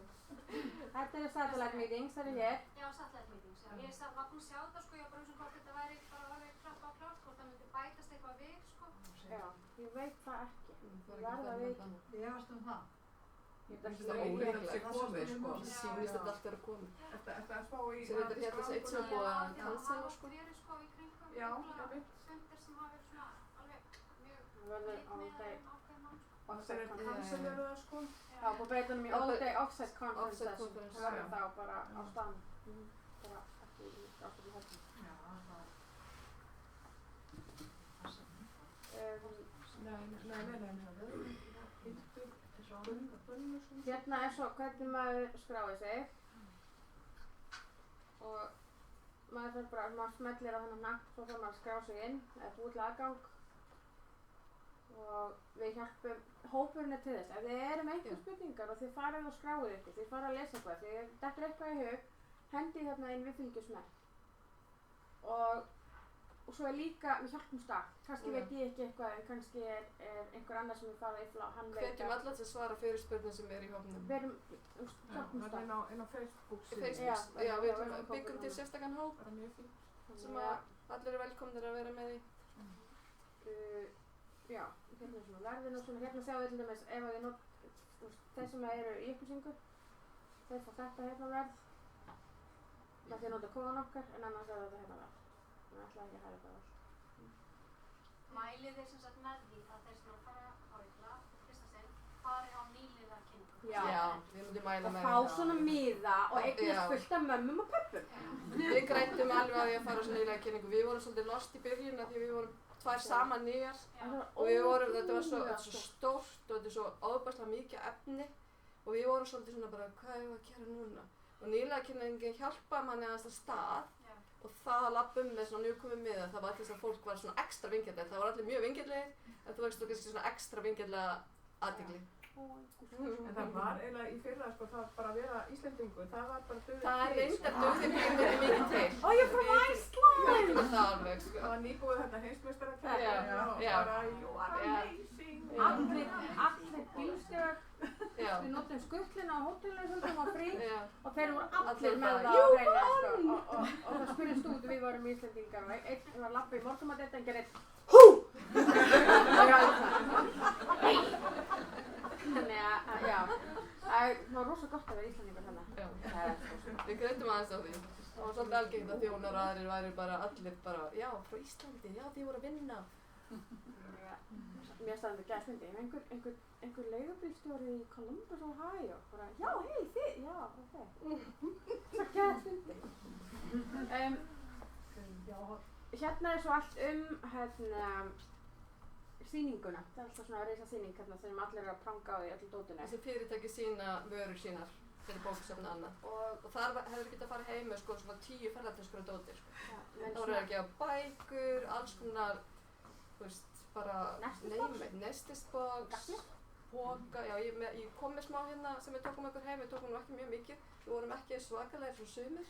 Þetta eru satellite meetings, það eru hér. Já, satellite meetings, já. Ég var búin að sjá það, sko, ég var bara hvort þetta væri bara orðið klappa á klárt, hvort það myndi bætast eitthvað við, sko. Já, ég veit það ekki. Það Ég verð að vita. Ég efast það. Ég Mér finnst það það ekki. ólíklegt sé komið, sko. Það sýnist þetta allt vera komið. Ertu að spá í... Sér þetta hérna þessi eitt sem er búið að cancela, sko. Það eru, sko, í kringum Já, fundir einmitt. sem hafa verið svona alveg mjög Það verður all með day ákveðin mál, sko. Það offsite er conference. cancel eru það, sko. Já, búið að breyta honum í all day offsite conference Offsite session. conference, Það verður já. þá bara á staðnum. Bara ekki í ástæðum helgum. Já, það er. Hérna er svo hvernig maður skráir sig og maður smellir á þennan hnapp svo þarf maður að skrá sig inn eða búið til aðgang og við hjálpum hópurinn til þess. Ef þið eru með einhver spurningar og þið farið og skráið ykkur, þið farið að lesa eitthvað, þið dettur eitthvað í hug, hendið hérna inn við fylgjusmenn og svo er líka, við hjálpum stað. Kannski veit ég ekki eitthvað en kannski er einhver annar sem er farið í flá, hann veit Hvetjum alla til að svara fyrirspurnum sem er í hópnum. Við erum hjálpum Það stað. er inn á Facebook síðu. Facebook, já, við byggum til sérstakann hóp Bara mjög fínt. sem að allir eru velkomnir að vera með í. Já, hérna er svona verðin og svona, hérna sjáum við til dæmis ef að þið þeir sem eru í upplýsingu, þeir fá þetta hérna verð með því að nota kóðan okkar en annars er þetta hérna verð. Þannig að ætla ekki að hæra þetta verð. Mælið er sem sagt með því að þeir sem fara á illa, fyrsta sinn, fari á nýliða kynningu. Já, við myndum mæla Og með fá svona miða og Já. eignast fullt af mömmum og pöppum. Við grættum alveg að því að fara á svona nýlega kynningu. Við vorum svolítið lost í byrjun af því við vorum 2 saman nýjar og við vorum, þetta var svo stórt og þetta er svo óbærslega mikið efni og við vorum svolítið svona bara, hvað erum við að gera núna? Og nýlega kynningin hjálpaði manni aðeins að stað og það að labba með svona njúkomið miða, það var alltaf að fólk var svona ekstra vingjarlegir. Það var allir mjög vingjarlegir en þú veist þú kannski svona ekstra vingjarlega athygli. En það var eiginlega í fyrra, sko, það var bara að vera Íslendingur, það var bara dugði Það er til, reyndar sko. dugði mikið til. Ó, ég frá Æsland! Við veitum það alveg, sko. Það var nýbúið þetta heimsmeistarakeppni Já, og já. bara you are Já. amazing. Allir bílstjórar, Já, við notum skuttlina á hótelinu sem það var frí já. og þeir voru allir Allir með bara, það á "You hreinu, sko, og það spurðist út og við vorum Íslendingar og einn var lappa í morgumat en gerði HÚ! Þannig að, já, það var rosa gott að vera Íslendingar þannig. Já. Það er svo. Við greitum aðeins á því. Það var svolítið algengt að þjónar og aðrir væri bara allir bara, já, frá Íslandi, já, þið voru að vinna. Mér staðandi gæstmyndi, einhver leigubílstjóri í Columbus, Ohio, bara, já, hei, þið, já, ok. Það gæstmyndi. Hérna er svo allt sýninguna. Það er alltaf svona reysa sýning hérna sem allir eru að pranga á því öllu dótinu. Þessi fyrirtæki sína vörur sínar fyrir bóksöfn annað. Og þar hefur getað að fara heim með sko svona 10 ferðartöskur og dótir. Sko. Það voru að gefa bækur, alls konar, þú veist, bara nestisbox, póka, já, ég kom með smá hérna sem við tókum okkur heim, við tókum nú ekki mjög mikið, við vorum ekki svakalegir svo sumir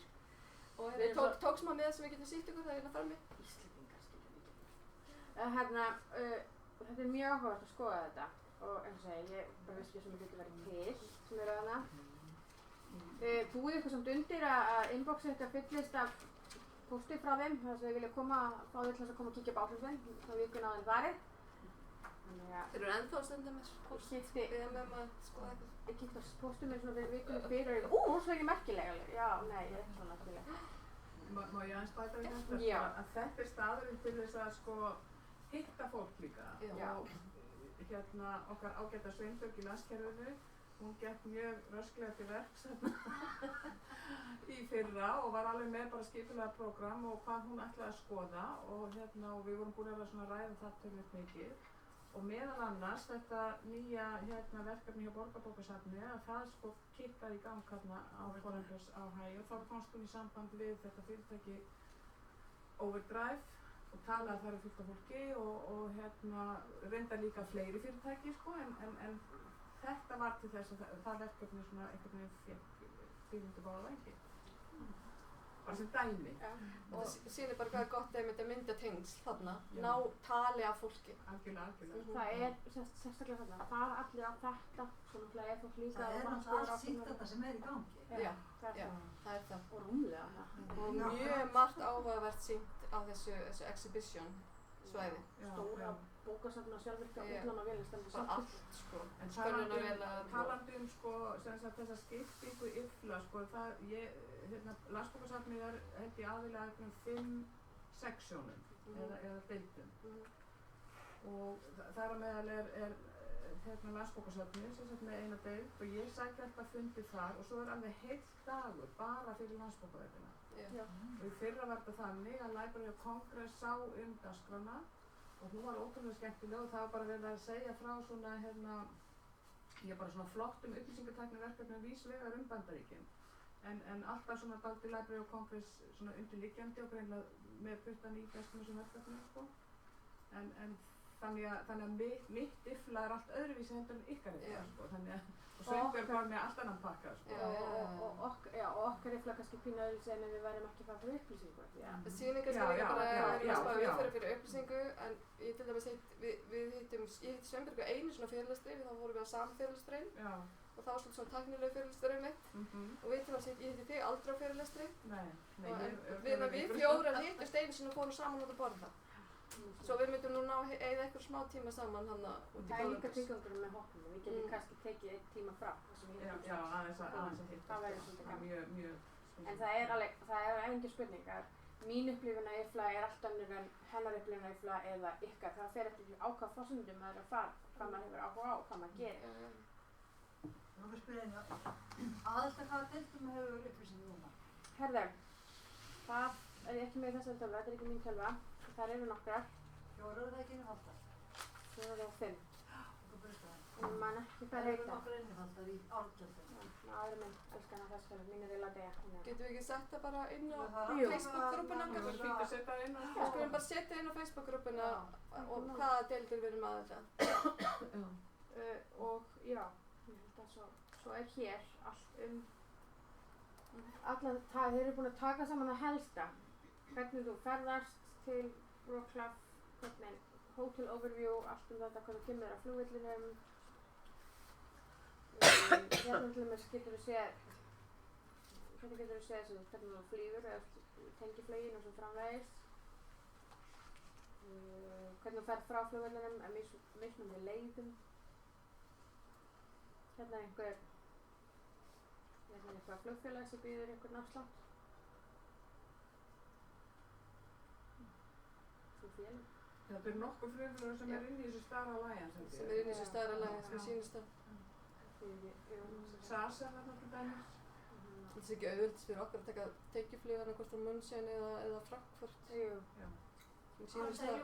og hérna ég tók smá með sem við getum sýtt ykkur það hérna frammi. Íslendingar skilja mikið. Þetta er mjög áhugavert að skoða þetta og eins og segja, ég bara veist ekki sem þetta verið til sem eru þarna. Búið ykkur samt undir að inboxið þetta fyllist af pósti frá þeim þar sem þau vilja koma, fá þau til þess að koma og kíkja upp áhrifin þá vikuna á þeim farið. Þeir eru ennþá stundum mér póst, við með að skoða eitthvað. Ég kíkti að póstum mér svona fyrir vikunum fyrir og ég svo ekki merkilega alveg. Já, nei, ég er ekki svona merkilega. Má ég aðeins bæta við þetta? Já. Að þetta er staðurinn til þess að sko hitta fólk líka Já. og hérna okkar ágæta Sveinbjörg í landskerfinu, hún gekk mjög rösklega til verks í fyrra og var alveg með bara skipulega prógram og hvað hún ætlaði að skoða og og við vorum búin að svona ræða það tölvöld mikið og meðal annars þetta nýja verkefni hjá Borgarbókasafni að það sko kikkaði í gang hérna á Foreldrars á Hæ og þá komst hún í samband við þetta fyrirtæki Overdrive og talaði þar fullt af fólki og reyndar líka fleiri fyrirtæki sko en þetta var til þess að það verkefni svona einhvern veginn fékk fyrirmyndu bara vengi. Bara sem dæmi. Ja. Og það sýnir bara hvað er gott að mynda tengsl þarna, ná tali af fólki. Algjörlega. Það er sérstaklega þarna, fara allir á þetta, svo náttúrulega er fólk líka Það er náttúrulega allt sýnt þetta sem er í gangi. Já, það er það. Og rúmlega það. Og mjög margt áhugavert sýnt á þessu exhibition svæði. Stóra bókasafna sjálfvirka útlánavél stendur bara allt sko. En talandi sko þessa skiptingu IFLA sko Landsbókasafnið held ég aðilega 5 seksjónum eða deildum og þar á meðal er Landsbókasafnið með eina deild og ég sækja alltaf fundi þar og svo er alveg heill dagur bara fyrir Landsbókaverðina og í fyrra var þetta þannig að Library of Congress sá dagskrána og hún var ótrúlega skemmtileg og það var bara verið að segja frá svona bara svona flottum upplýsingatækniverkefnum vísvegar Bandaríkin en alltaf svona dálítið Library of Congress svona undirliggjandi og greinlega með puttan í flestum þessum verkefnum sko en þannig að mitt IFLA er allt öðruvísi heldur en ykkar IFLA sko þannig að og Sveinbjörg var með allt annan pakka sko. Og okkar IFLA kannski pínu öðruvísi en við værum ekki fara fyrir upplýsingu. Sýningarskilningar bara við fyrir upplýsingu en ég til dæmis ég hitti Sveinbjörgu einu svona fyrirlestri þá vorum við á samfyrirlestrin og það var svona tæknilegu fyrirlesturinn mitt og við til dæmis ég hitti þig aldrei á fyrirlestri við fjórar hittust einu sinni og fórum saman út að borða svo við myndum nú ná eða eitthvað smá tíma saman út í það er líka tilgangurinn með hópnum við getum kannski tekið einn tíma frá aðeins að hitta það verður svolítið gaman mjög en það er engin spurning að mín upplifun af IFLA er allt önnur en hennar upplifun af IFLA eða ykkar það fer eftir á hvað forsendum maður er að fara hvað maður hefur áhuga á og hvað maður gerir Nú fyrir spyrja einu aðalsta hvaða deildum hefur upplýsingu núna? Herðu, það er ekki með þessari tölva, þetta er ekki mín tölva þar eru nokkrar 4 er það ekki innifaldar? 4 og 5 en mann ekki Það það eru heita nokkrar innifaldar í árgjöldum aðri minn, elskan að þessu mín er illa degja Getum við ekki sett það bara inn á Jú. Facebook-grúppuna Það er fínt að setja það inn á Við skulum bara setja inn á Facebook-grúppuna og hvaða deildir við erum aðeins og já, ég held að svo er hér allt allan þeir eru búin að taka saman það helsta hvernig þú ferðast til Wroclaw, hvernig hotel overview, allt þetta hvernig þú kemur á flugvellinum hérna til dæmis getur þú séð hvernig þú flýgur eða tengiflugin og svo framvegis hvernig þú ferð frá flugvellinum að mismunandi leiðum hérna er eitthvað flugfélag sem býður einhvern afslátt flugfélag Þetta eru nokkuð flugfélag sem er inn í þessu Star Alliance sem er inn í þessu Star Alliance sem sýnist það SAS er þarna til dæmis Það er ekki auðvöld fyrir okkur að taka tengiflugana hvort frá München eða Frankfurt sem sýnist það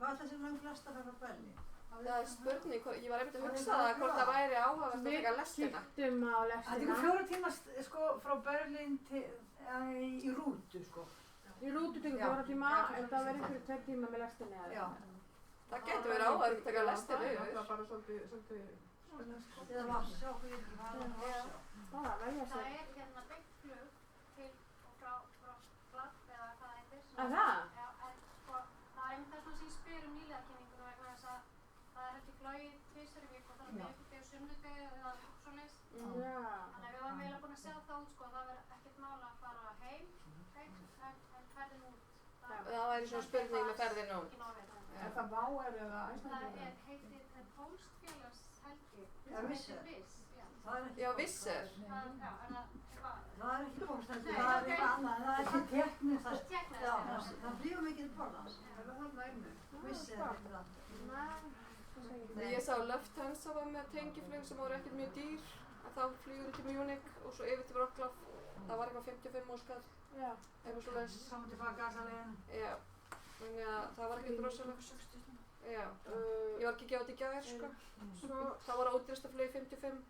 Hvað er þessi langt flesta að vera á Berlín? Það er spurning, ég var einmitt að hugsa það hvort það væri áhugavert að taka lestina. Við kíktum á lestina. Það tekur 4 tíma sko frá Berlín í rútu sko. Í rútu tekur 4 tíma en það verður einhverju 2 tíma með lestinni eða Já. Það getur verið áhugavert að taka lestina Það yfir. er bara svolítið Eða Varsjá, hvað ég ekki fara á Varsjá. Það velja Það sér. er beint flug til og frá Wroclaw eða hvað það heitir. Er það? Já, en sko það er einmitt þess að ég spyr nýliðakynninguna vegna þess að það er ekki flogið tvisvar í viku og það er miðvikudegi og sunnudegi eða svoleiðis. Já. Þannig að við varum eiginlega búin að segja það út sko, það verður ekkert mál að fara heim en ferðin út. Það væri svona spurning með ferðin út. Er það VAR eða Það Icelandair? heitir Póstfélagshelgi. Já, Visser. Það er ekki Já, Visser. Það er ekki pósthelgi, Nei, það er ok. eitthvað annað, það er ekki teknir það. Teknir, Já, já. það flýgur mikið til borðans. Er það þarna inni? Visser er eitthvað annað. Nei, það tengiflug. Ég sá Lufthansa var með tengiflug sem voru ekkert mjög dýr, en þá flýgur til Munich og svo yfir til Wrocław. Það var eitthvað 55 óskall, Já. eitthvað svoleiðis. Saman tilbaka gasalegin. Já, þannig að það var ekkert rosalega. Já, ég var ekki að gefa þetta í gær, sko. Það var ódýrasta flug 55,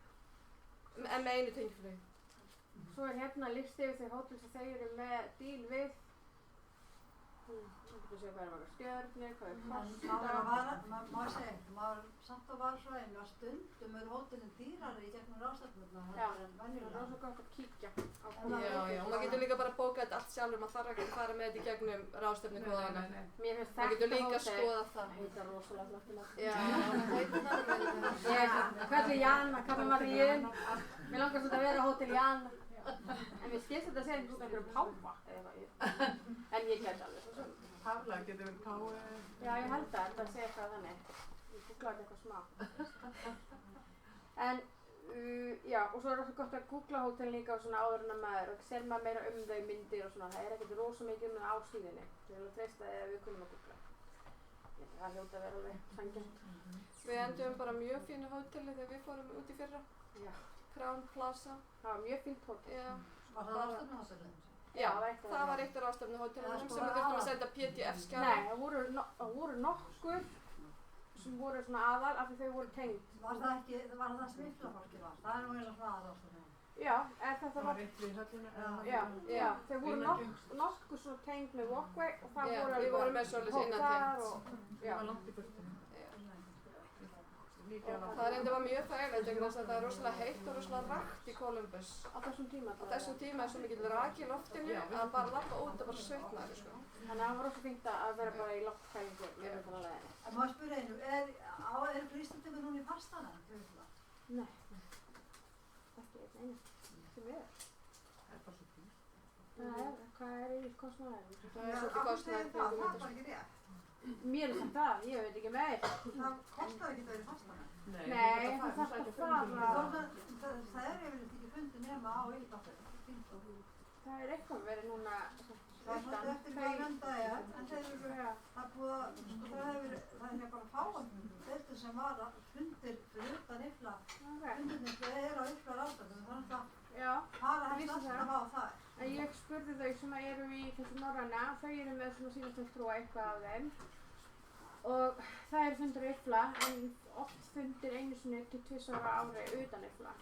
en með einu tengiflug. Svo hérna listi yfir þau hótel sem þau eru með díl við. Þú getur að segja hvað margar stjörnur, hvað Má segja, maður samt að var svo einu stundum hótelin dýrari í gegnum ráðstefnurnar Já, en það er venjulega. rosa gott að kíkja á Já, og maður getur líka bara bókað þetta allt sjálfur, maður þarf ekki að fara með þetta í gegnum ráðstefnukóðana. Mér finnst Maður getur líka að hótel- skoða það. Það heitir rosalega flottilega. Já, það heitir það. Ég kalli Jana, kalli Maríu. Mér langar svolítið að vera á hótel Jana. En mér skilst þetta að segja út af einhverjum páfa. En ég gæti alveg svo sem. Tafla getur verið pái. Já, ég held að þetta sé eitthvað þannig. Ég googlaði eitthvað smá. En, já, og svo er það gott að googla hótel líka og svona áður en að maður og sér maður meira þau myndir og svona. Það er ekkert rosa mikið það á síðunni. Ég vil að treysta að við kunum að googla. Það hljóta að vera alveg sanngjarnt. Við endum bara mjög fínu hóteli þegar við fórum út í fyrra. Já. Crown Plaza. Það var mjög fínt hótel. Já, Var það ráðstefnuhótelin? já, það það var eitt af ráðstefnuhótelunum sem við þurftum að senda PDF-skjala. Nei, það voru nokkur sem voru svona aðal af því þau voru tengd. Var það smiflafólki var? Það er nú eins og hvaða ráðstefnum. Já, þetta Það var, var eitt við höllina. já, þau voru nokkur svona tengd með walkway og það Já, voru við vorum með svoleiðis hóp innantengt. þar og, Það já. var langt í burtu. Líka langt. Það reyndi var mjög þægilegt vegna þess að það er rosalega heitt og rosalega rakt í Columbus. Á þessum tíma Á þessum tíma er svo mikill raki í loftinu að bara lappa út og bara svitnaði, sko. Þannig að það var rosa fínt að vera bara í loftkælingu með þetta leðinni. En maður spyrja einu, eru Íslandingur núna í fastana? Nei, ekki einn einu. Sem er. Það er bara svo dýrt. Hvað er í kostnaðarinn? Það er svolítið kostnaður Það kringum var þetta. ekki rétt. Mér er sagt það, ég veit ekki meir. Það kostar ekki að vera í fastana. Nei, þú þarft að fara. Það er yfirleitt ekki fundið nema á Ílbáttinu. Það er eitthvað verið núna Það er svolítið eftir hvað venda er, en þeir eru, það er búið að, sko það hefur bara fáan deildir sem var fundir fyrir utan Ifla, fundirnir þeir eru á Ifla ráðstefnum, þannig að Já, fara það helst vissi það. alltaf á það. en ég spurði þau sem eru í þessu norræna, þau eru með svona síðastfulltrúa eitthvað af þeim og það eru fundir á Ifla en oft fundir einu sinni til 2 ára ári utan Ifla.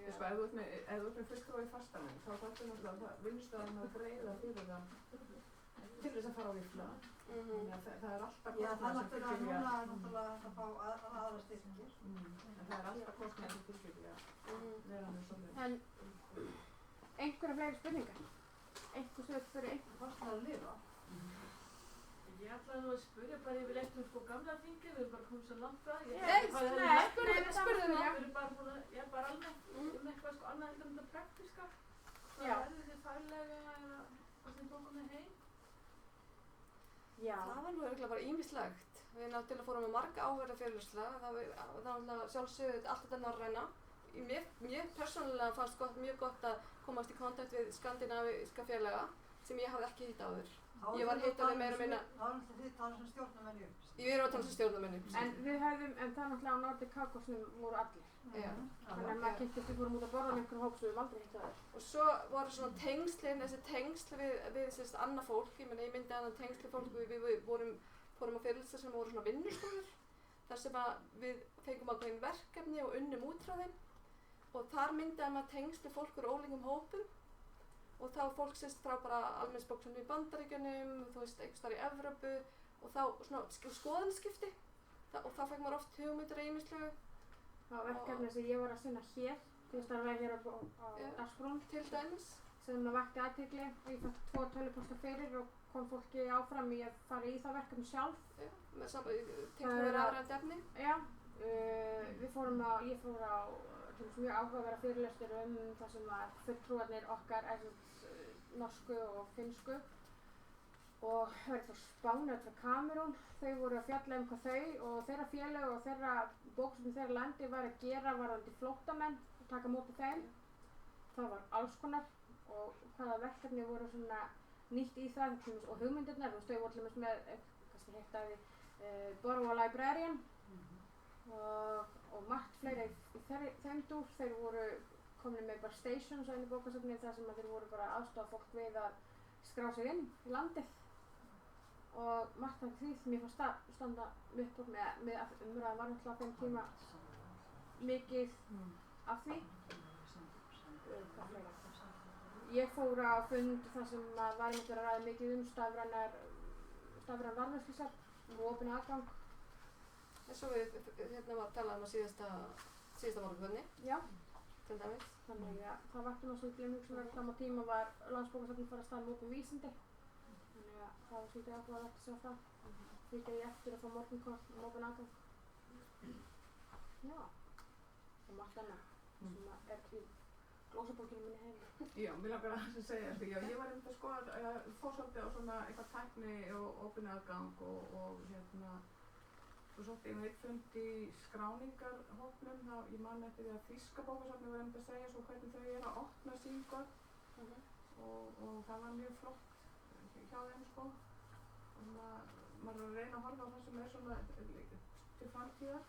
Þú sko, ef þú ert með fulltrúa í fastanum, þá þarftu náttúrulega vinnustöðan að greiða fyrir það til þess að fara á Ifla. Þannig að það er alltaf Já, það kostnaður sem náttúrulega fylgir núna er náttúrulega að fá aðra styrkir. En það er alltaf kostnaður sem fylgir að vera með svoleiðis. En einhverja fleiri spurningar? Einhver sveit fyrir einhver? Kostar að lifa. Ég ætlaði nú að spyrja bara yfir eitt sko gamla þingið, við erum bara komið svo langt frá. Nei, spurðu mig. Við erum bara búin að, ég er bara almennt eitthvað sko annað heldur þetta praktíska. Hvað Já. verður þið faglega eða hvað sem tókum þið heim? Já. Það var nú örugglega bara ýmislegt. Við náttúrulega fórum með marga áverða fyrirlestra, það var náttúrulega sjálfsögðu allt þetta norræna. Mér persónulega fannst mjög gott að komast í kontakt við skandinavíska félaga sem ég hafði ekki hitt áður. Ég var hitt alveg meira og minna. Það var náttúrulega þið tala sem stjórnarmenni. Ég er á að tala sem stjórnarmenni. En við höfum, en það náttúrulega á Nordic Caucusnum voru allir. Já. Þannig að maður kynntist, við fórum út að borða með einhverjum hóp sem við höfum aldrei hitt áður. Og svo voru svona tengslin, þessi tengsl við sérst annað fólk, ég myndi annað tengsl við fólk, við fórum á fyrirlestra sem voru svona vinnustofur, þar sem að við fengum ákveðin verkefni og unnum út frá þeim og þar myndaði maður tengsl við fólk úr ólíkum hópum og þá fólk sérst frá bara almennsbóksunum í Bandaríkjunum, þú veist, einhvers staðar í Evrópu og þá svona skoðanskipti og þá fekk maður oft hugmyndir í ýmislegu. Það var verkefni sem ég var að sinna hér, til að starfa hér á Dagsbrún Til dæmis. sem það vakti athygli og ég fætti 2 töluposta fyrir og kom fólki áfram í að fara í það verkefni sjálf. Já, með tengsl við rafrænt efni. Já, ég fór á mjög áhugaverða fyrirlestur það sem var fulltrúarnir okkar norsku og finnsku og verið frá Spáni og frá Kamerún. Þau voru að fjalla hvað þau og þeirra félög og þeirra bóksöfn þeirra landi var að gera varðandi flóttamenn og taka móti þeim. Það var alls konar og hvaða verkefni voru svona nýtt í það og hugmyndirnar, þau voru til dæmis með, kannski heitt að Borrow a Librarian og margt fleiri í þeim dúr. Þeir voru komin með bara stations á einu bókasafni þar sem þeir voru bara að aðstoða fólk við að skrá sig inn í landið og margt af því mér fannst það standa upp úr með að umræðan var náttúrulega á þeim tíma mikið af því. Ég fór á fund þar sem var einmitt verið að ræða mikið stafræn varðveislusafn og opinn aðgang. eins og við hérna var að tala á síðasta morgunni. Já. Til dæmis. Þannig að það vakti maður svolítið umhugsunar. Fram á tíma var Landsbókasafnið fara að stað með opin vísindi. Þannig að það var svolítið áhugavert að sjá það. Fylgja ég eftir að fá morgunkort opinn aðgang. Já. Og margt annað sem í glósabókinu minni heima. Já, mér langar að segja þetta. Já, ég var einmitt að skoða, fór svolítið á svona eitthvað tækni og opinn aðgang og hérna svo svolítið ég einn fund í skráningarhópnum. Ég man eftir því að Þýska bókasafnið var einmitt að segja svo hvernig þau eru að opna sín gögn og það var mjög flott hjá þeim sko. Og maður er að reyna að horfa á það sem er svona til framtíðar.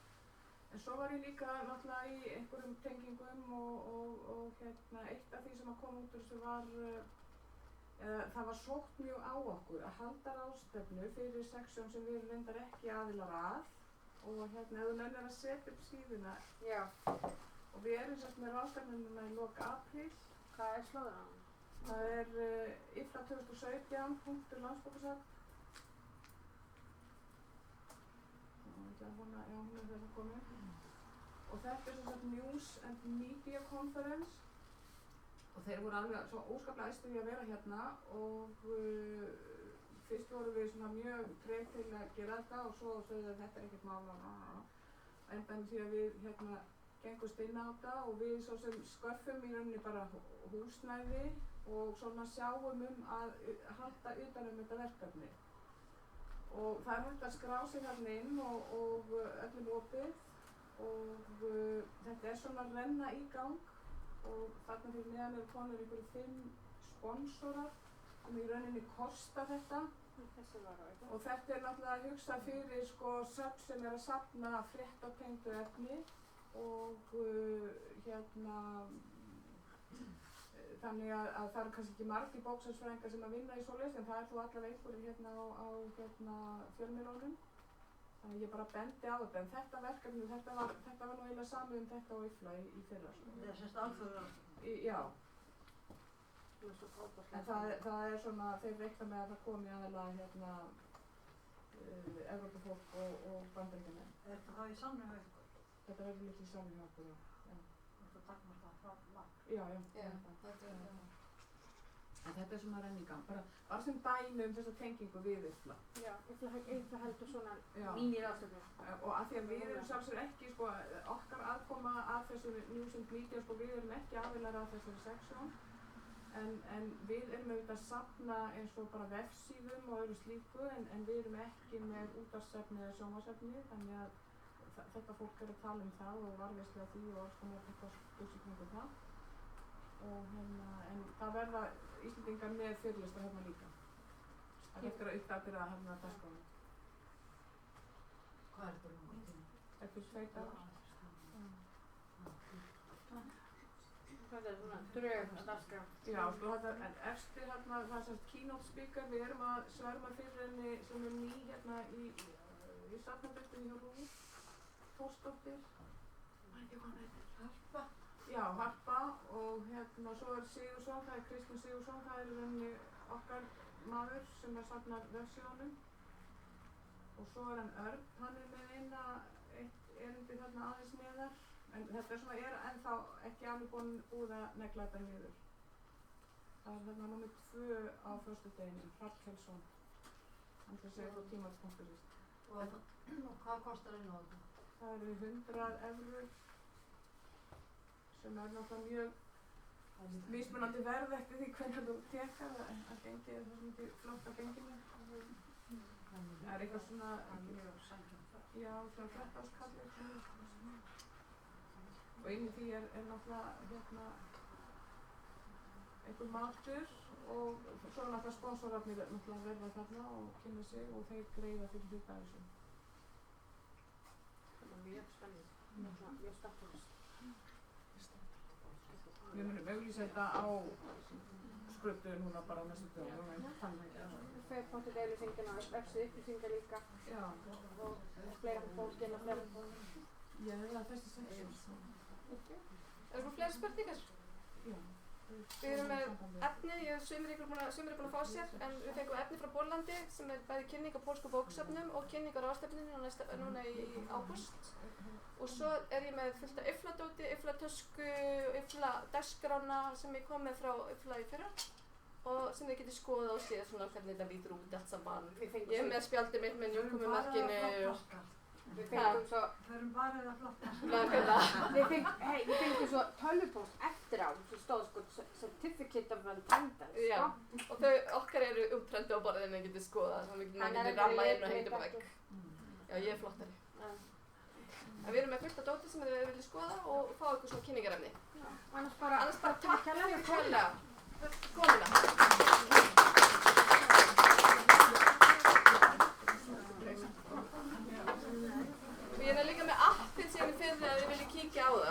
En svo var ég líka náttúrulega í einhverjum tengingum og hérna eitt af því sem að koma út úr þessu var það var sótt mjög á okkur að halda ráðstefnu fyrir seksjón sem við reyndar ekki aðilar að og hérna ef þú nennir að setja upp síðuna. Já. Og við erum sérst með ráðstefnuna í lok apríl. Hvað er slóðan á hann? Það er IFLA 2017.landsbókasafn. Hún er þeirra komin. Og þetta er sem sagt News and Media Conference og þeir voru alveg svo óskaplega æstir í að vera hérna og fyrst voru við svona mjög treg til að gera þetta og svo sögðu að þetta er ekkert mál endan því að við hérna gengumst inn á þetta og við svo sem skörfum í rauninni bara húsnæði og svona sjáum að halda utan þetta verkefni. Og það er hægt að skrá sig þarna inn og öllum opið og þetta er svona að renna í gang og þarna fyrir neðan eru konur einhverju 5 sponsorar sem í rauninni kosta þetta og þetta er náttúrulega hugsað fyrir sko söfn sem er að safna fréttatengdu efni og hérna þannig að það eru kannski ekki margir bóksarsfræðingar sem að vinna í svoleiðis en það er þó allavega einhverjir hérna á fjölmiðlunum. Þannig að ég bara bendi á þetta en þetta verkefni, þetta var nú eiginlega samið þetta á IFLA í fyrra. Það er semst alþjóðlega. Já. En það er svona, þeir reikna með að það komi aðeinslega hérna Evrópufólk og Bandaríkjamenn. Er þetta þá í samvinnu hjá ykkur? Þetta verður líka í samvinnu hjá okkur, já. Þetta takmar það frá marg. Já, en þetta er svona renn í gang, bara sem dæmi þessa tengingu við IFLA. Já, IFLA heldur svona mínir ráðstefnur. Og af því að við erum sjálfsögur ekki, sko, okkar aðkoma að þessu News and Media, sko, við erum ekki aðilar að þessari seksjón, en við erum auðvitað að safna eins og bara vefsíðum og öðru slíku, en við erum ekki með útvarpsefni eða sjónvarpsefni, þannig að þetta fólk er að tala um það og varðveislu af því og alls konar eitthvað kringum það. Og en það verða Íslendingar með fyrirlestra hérna líka. Það er eftir að uppdatera hérna dagskrána. Hvað er þetta langur tíma? Eftir 2 dagar. Þetta er svona drög að dagskrá. Já, sko þetta, en eftir hérna, það er semst keynote speaker, við erum að sverma fyrir henni sem ný hérna í safnabyrtunni hjá RÚV. Þórsdóttir. Harpa. Já, Harpa og hérna svo er Sigursson, það er Kristinn Sigursson, það er í rauninni okkar maður sem safnar vefsíðunum. Og svo er hann Örn, hann er með eitt erindi þarna aðeins neðar. En þetta er svona, ennþá ekki alveg búið að negla þetta niður. Það er þarna númer 2 á föstudeginum, Hrafn Kjelsson. Hann ætla að segja frá tímaritspunkturist. Og hvað kostar inn á þetta? Það eru 100 evrur sem er náttúrulega mjög mismunandi verð eftir því hvernig þú tekar að gengi er það mikið flott á genginu. Það er eitthvað svona, já, svona 13 áskall og inn í því er náttúrulega hérna einhver matur og svo er náttúrulega sponsorarnir náttúrulega verða þarna og kynna sig og þeir greiða fyrir hluta af þessu. mjög spennandi. Mjög spennt fyrir þessu. Við munum auglýsa þetta á skruddu núna bara á næstu dögum. Fyrir potið auglýsinguna og vefsið upplýsingar líka. Já. Og fleira fólk inn og fleira. Ég hef það fyrst að segja. Er það fleiri spurningar? Já. Við erum með efni, sumir er búin að fá sér, en við fengum efni frá Póllandi sem er bæði kynning á pólsku bókasöfnum og kynning á ráðstefnunni núna í ágúst. Og svo er ég með fullt af yfladóti, yflatösku, yfladagskrána sem ég kom með frá yfla í fyrra og sem þið getið skoðað og séð svona hvernig þetta lítur út allt saman. Ég er með spjaldið mitt með njúkomumarkinu og við fengum svo Það erum bara eða flotta. við fengum svo tölvupóst eftir á sem stóð sko certificate of attendance. Já, og þau okkar eru upptrendu á borðinu en getið skoðað þannig að maður getur ramma inn og hengt upp á vegg. Já, ég er flottari. En við erum með fullt af dóti sem þið viljið skoða og fá eitthvað svona kynningarefni. Annars bara takk fyrir kærlega. Komuna. Ég er líka með appið sem ég fyrir að þið viljið kíkja á það.